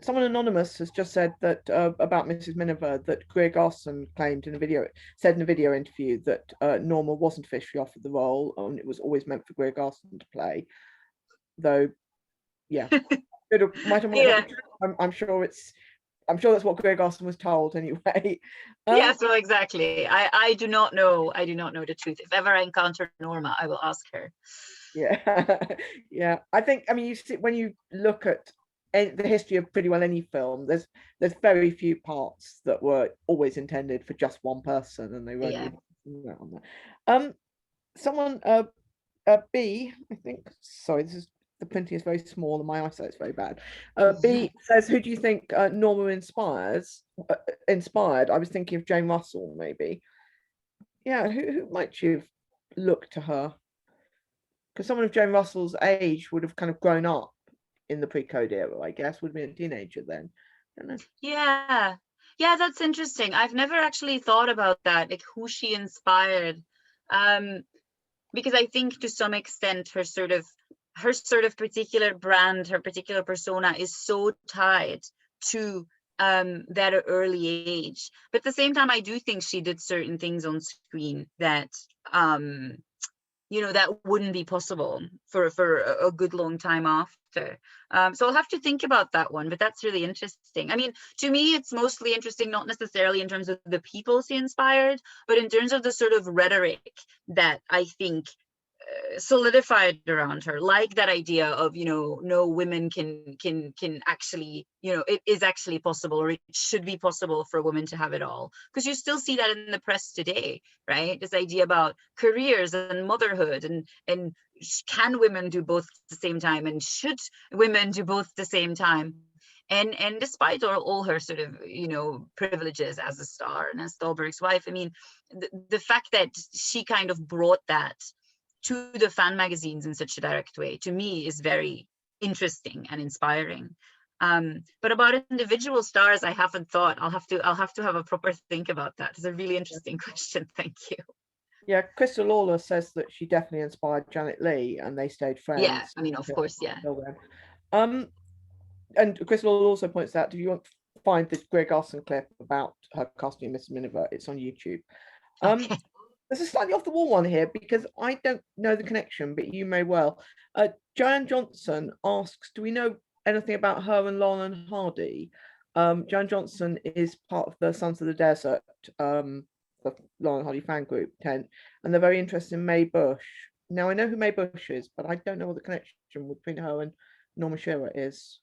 Someone anonymous has just said that about Mrs. Miniver, that Greer Garson said in a video interview that Norma wasn't officially offered the role, and it was always meant for Greer Garson to play. Though, yeah, I'm sure that's what Greer Garson was told anyway.
Yeah, so exactly. I do not know the truth. If ever I encounter Norma, I will ask her.
Yeah, yeah. I mean, you see, when you look at the history of pretty well any film, there's very few parts that were always intended for just one person, and they weren't really on that. Someone B, I think, sorry, the printing is very small and my eyesight is very bad. B says, who do you think Norma inspired? I was thinking of Jane Russell, maybe. Yeah, who might you look to her? Because someone of Jane Russell's age would have kind of grown up in the pre-code era, I guess, would have been a teenager then. I don't know.
Yeah, that's interesting. I've never actually thought about that, like who she inspired, because I think to some extent her sort of particular brand, her particular persona is so tied to that early age. But at the same time, I do think she did certain things on screen that that wouldn't be possible for a good long time after. So I'll have to think about that one, but that's really interesting. I mean, to me, it's mostly interesting, not necessarily in terms of the people she inspired, but in terms of the sort of rhetoric that I think solidified around her, like that idea of no, women can actually, it is actually possible, or it should be possible for a woman to have it all, because you still see that in the press today, right? This idea about careers and motherhood, and can women do both at the same time, and should women do both at the same time? And despite all her sort of privileges as a star and as Thalberg's wife, I mean, the fact that she kind of brought that to the fan magazines in such a direct way, to me, is very interesting and inspiring. But about individual stars, I haven't thought. I'll have to have a proper think about that. It's a really interesting question. Thank you.
Yeah, Crystal Lawler says that she definitely inspired Janet Leigh, and they stayed friends.
Yeah, I mean, of course, yeah.
And Crystal also points out, if you want to find the Greg Garson clip about her casting Miss Miniver, it's on YouTube.
Okay.
There's a slightly off the wall one here, because I don't know the connection, but you may well. Joanne Johnson asks, do we know anything about her and Lauren Hardy? Joanne Johnson is part of the Sons of the Desert, the Lauren Hardy fan group tent, and they're very interested in Mae Bush. Now, I know who Mae Bush is, but I don't know what the connection between her and Norma Shearer is.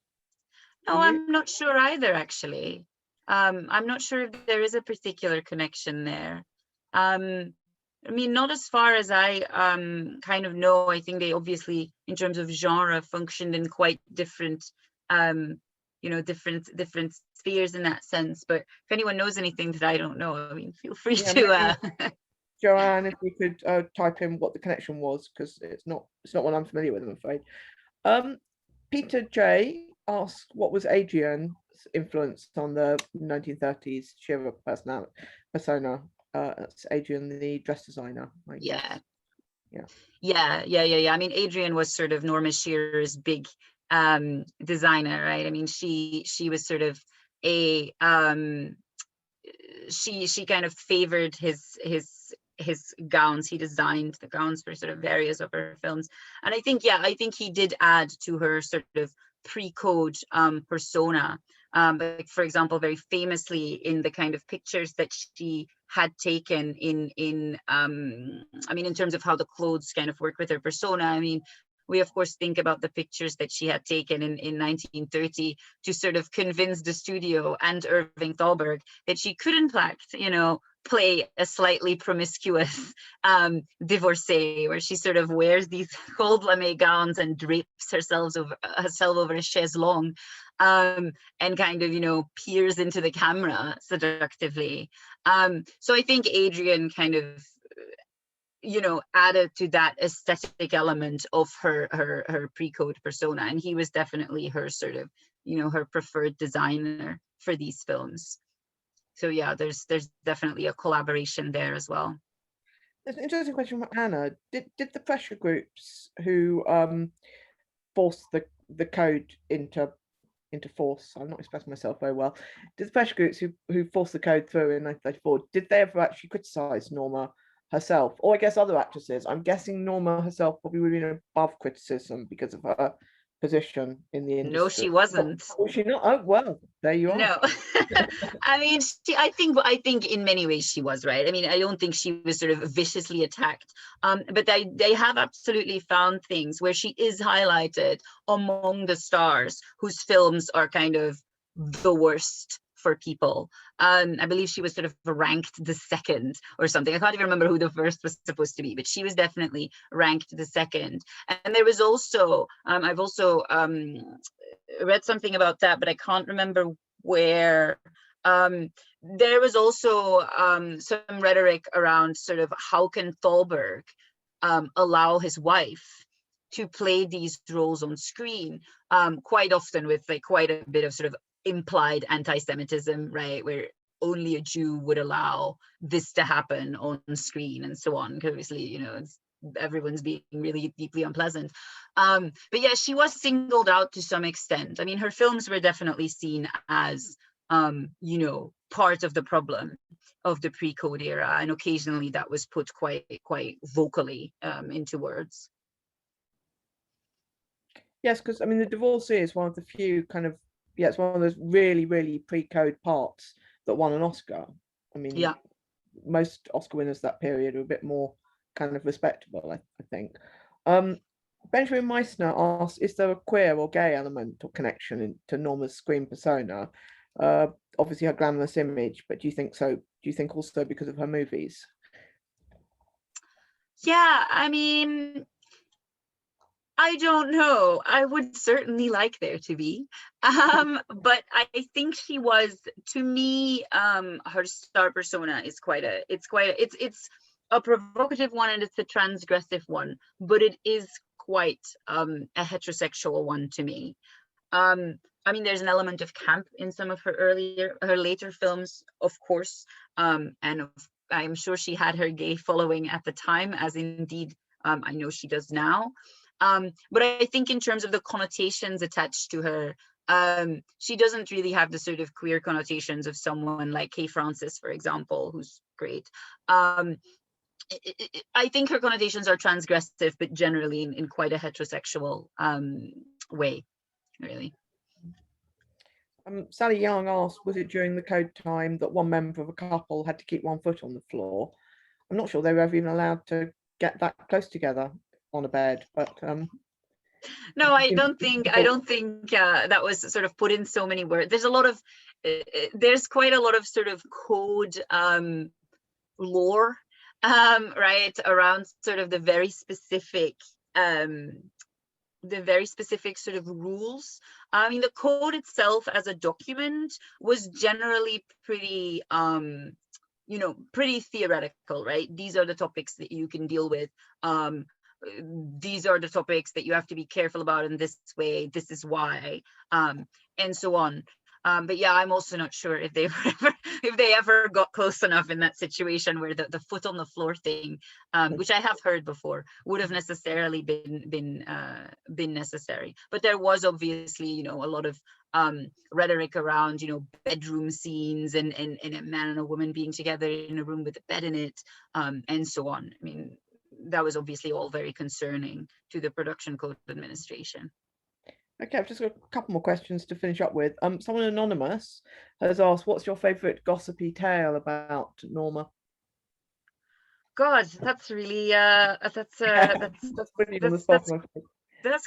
No, I'm not sure either, actually. I'm not sure if there is a particular connection there. I mean, not as far as I kind of know. I think they obviously, in terms of genre, functioned in quite different, different spheres in that sense. But if anyone knows anything that I don't know, I mean, feel free to.
Joanne, if you could type in what the connection was, because it's not one I'm familiar with, I'm afraid. Peter J asked, what was Adrian's influence on the 1930s Shearer persona? That's Adrian, the dress designer.
Yeah. I mean, Adrian was sort of Norma Shearer's big designer, right? I mean, she was sort of a she kind of favored his gowns. He designed the gowns for sort of various of her films, and I think he did add to her sort of pre-code persona. Like, for example, very famously, in the kind of pictures that she had taken in I mean, in terms of how the clothes kind of work with her persona, I mean, we of course think about the pictures that she had taken in 1930 to sort of convince the studio and Irving Thalberg that she could in fact, play a slightly promiscuous divorcee, where she sort of wears these cold lame gowns and drapes herself over a chaise longue, and kind of peers into the camera seductively. So I think Adrian kind of added to that aesthetic element of her pre-code persona, and he was definitely her sort of her preferred designer for these films. So yeah, there's definitely a collaboration there as well.
There's an interesting question from Anna. Did the pressure groups who forced the code into force, I'm not expressing myself very well, did the pressure groups who forced the code through in 1934, did they ever actually criticize Norma herself, or I guess other actresses? I'm guessing Norma herself probably would have been above criticism because of her position in the industry.
No, she wasn't.
Was she not? Oh, well, there you are.
No. I mean, I think in many ways she was, right. I mean, I don't think she was sort of viciously attacked, but they have absolutely found things where she is highlighted among the stars whose films are kind of the worst for people. I believe she was sort of ranked the second or something. I can't even remember who the first was supposed to be, but she was definitely ranked the second. And there was also, I've also read something about that, but I can't remember where. There was also some rhetoric around sort of how can Thalberg allow his wife to play these roles on screen, quite often with like quite a bit of sort of implied anti-Semitism, right, where only a Jew would allow this to happen on screen and so on, because obviously everyone's being really deeply unpleasant. But yeah, she was singled out to some extent. I mean, her films were definitely seen as you know, part of the problem of the pre-code era, and occasionally that was put quite vocally into words.
Yes, because I mean, The Divorcee is one of the few kind of, yeah, it's one of those really, really pre-code parts that won an Oscar. I mean,
Yeah.
most Oscar winners that period are a bit more kind of respectable, I think. Benjamin Meissner asks, is there a queer or gay element or connection to Norma's screen persona? Obviously her glamorous image, but do you think so? Do you think also because of her movies?
Yeah, I mean, I don't know. I would certainly like there to be. But I think she was, to me, her star persona is it's a provocative one, and it's a transgressive one, but it is quite a heterosexual one to me. I mean, there's an element of camp in some of her later films, of course, and I'm sure she had her gay following at the time, as indeed I know she does now. But I think in terms of the connotations attached to her, she doesn't really have the sort of queer connotations of someone like Kay Francis, for example, who's great. I think her connotations are transgressive, but generally in quite a heterosexual way, really.
Sally Young asked, was it during the code time that one member of a couple had to keep one foot on the floor? I'm not sure they were ever even allowed to get that close together on a bed, but
no, I don't think that was sort of put in so many words. There's quite a lot of sort of code lore, right, around sort of the very specific sort of rules. I mean, the code itself as a document was generally pretty you know, pretty theoretical, right? These are the topics that you can deal with. These are the topics that you have to be careful about in this way. This is why, and so on. But yeah, I'm also not sure if they ever got close enough in that situation where the foot on the floor thing, which I have heard before, would have necessarily been necessary. But there was obviously, you know, a lot of rhetoric around, you know, bedroom scenes and a man and a woman being together in a room with a bed in it, and so on. I mean, that was obviously all very concerning to the production code administration.
Okay, I've just got a couple more questions to finish up with. Someone anonymous has asked, what's your favorite gossipy tale about Norma?
God, that's really that's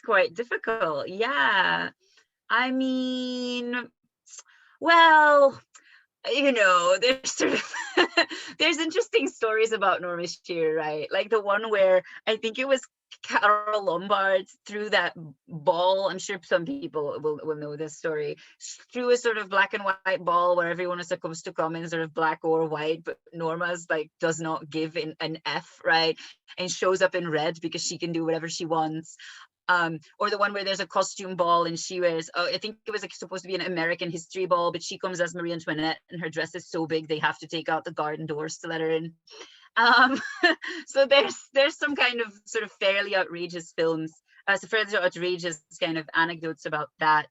quite difficult. Yeah, I mean, well, you know, there's sort of there's interesting stories about Norma Shearer, right? Like the one where I think it was Carol Lombard threw that ball. I'm sure some people will know this story. Threw a sort of black and white ball where everyone is supposed to come in sort of black or white, but Norma's like does not give an F, right? And shows up in red because she can do whatever she wants. Or the one where there's a costume ball and she wears, I think it was like supposed to be an American history ball, but she comes as Marie Antoinette and her dress is so big they have to take out the garden doors to let her in. So there's some kind of sort of fairly outrageous films, fairly outrageous kind of anecdotes about that.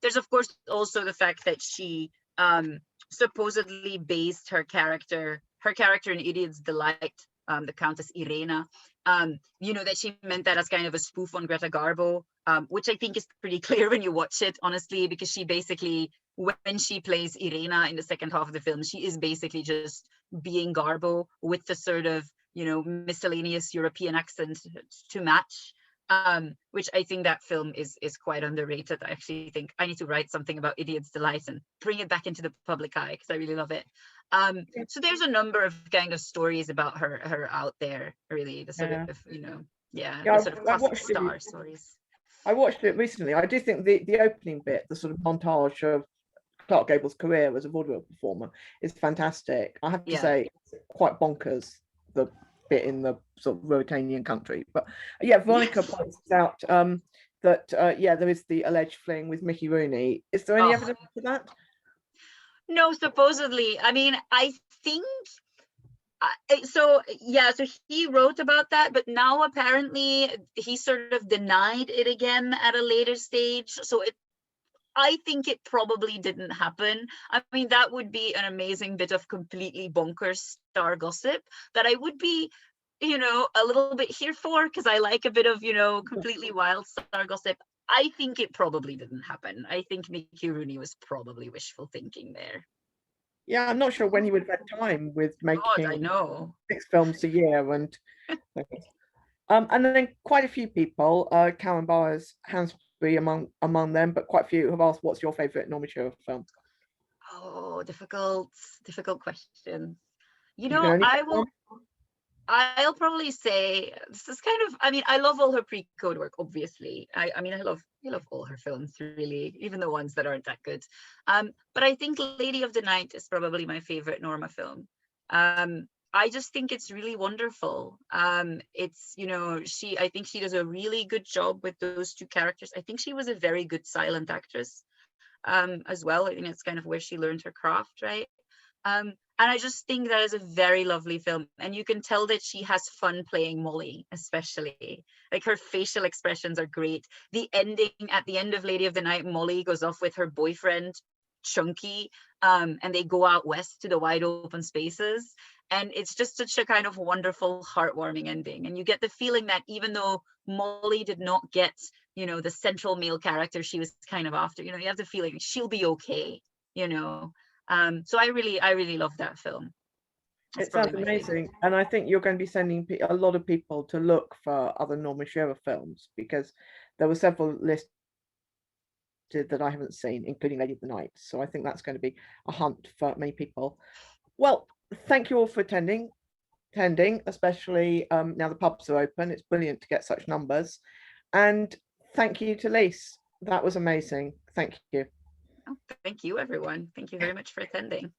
There's of course also the fact that she supposedly based her character in Idiot's Delight, the Countess Irena, you know, that she meant that as kind of a spoof on Greta Garbo, which I think is pretty clear when you watch it, honestly, because she basically, when she plays Irena in the second half of the film, she is basically just being Garbo with the sort of, you know, miscellaneous European accent to match, which I think that film is quite underrated. I actually think I need to write something about Idiot's Delight and bring it back into the public eye because I really love it. So there's a number of kind of stories about her out there, really, the sort of, you know, the sort of classic star stories.
I watched it recently. I do think the opening bit, the sort of montage of Clark Gable's career as a vaudeville performer, is fantastic. I have to say, it's quite bonkers, the bit in the sort of Ruritanian country. But yeah, Veronica points out that there is the alleged fling with Mickey Rooney. Is there any evidence for that?
No, supposedly. I mean, I think so he wrote about that, but now apparently he sort of denied it again at a later stage. So I think it probably didn't happen. I mean, that would be an amazing bit of completely bonkers star gossip that I would be, you know, a little bit here for, because I like a bit of, you know, completely wild star gossip. I think it probably didn't happen. I think Mickey Rooney was probably wishful thinking there.
Yeah, I'm not sure when he would have had time with
God, I
making
know.
6 films a year and and then quite a few people, Karen Byers, Hansby among them, but quite a few have asked, what's your favourite Norma Shearer film?
Oh, difficult question. You
You can
know,
only pick one.
I'll probably say this is kind of, I mean, I love all her pre-code work, obviously. I mean, I love all her films, really, even the ones that aren't that good. But I think Lady of the Night is probably my favorite Norma film. I just think it's really wonderful. It's, you know, I think she does a really good job with those two characters. I think she was a very good silent actress as well. I think it's kind of where she learned her craft, right? And I just think that is a very lovely film. And you can tell that she has fun playing Molly, especially. Like, her facial expressions are great. The ending, at the end of Lady of the Night, Molly goes off with her boyfriend, Chunky, and they go out west to the wide open spaces. And it's just such a kind of wonderful, heartwarming ending. And you get the feeling that even though Molly did not get, you know, the central male character she was kind of after, you know, you have the feeling she'll be okay, you know. So I really love that film.
It sounds amazing, and I think you're going to be sending a lot of people to look for other Norma Shearer films, because there were several listed that I haven't seen, including Lady of the Night. So I think that's going to be a hunt for many people. Well, thank you all for attending, especially now the pubs are open. It's brilliant to get such numbers, and thank you to Lise. That was amazing. Thank you.
Oh, thank you, everyone. Thank you very much for attending.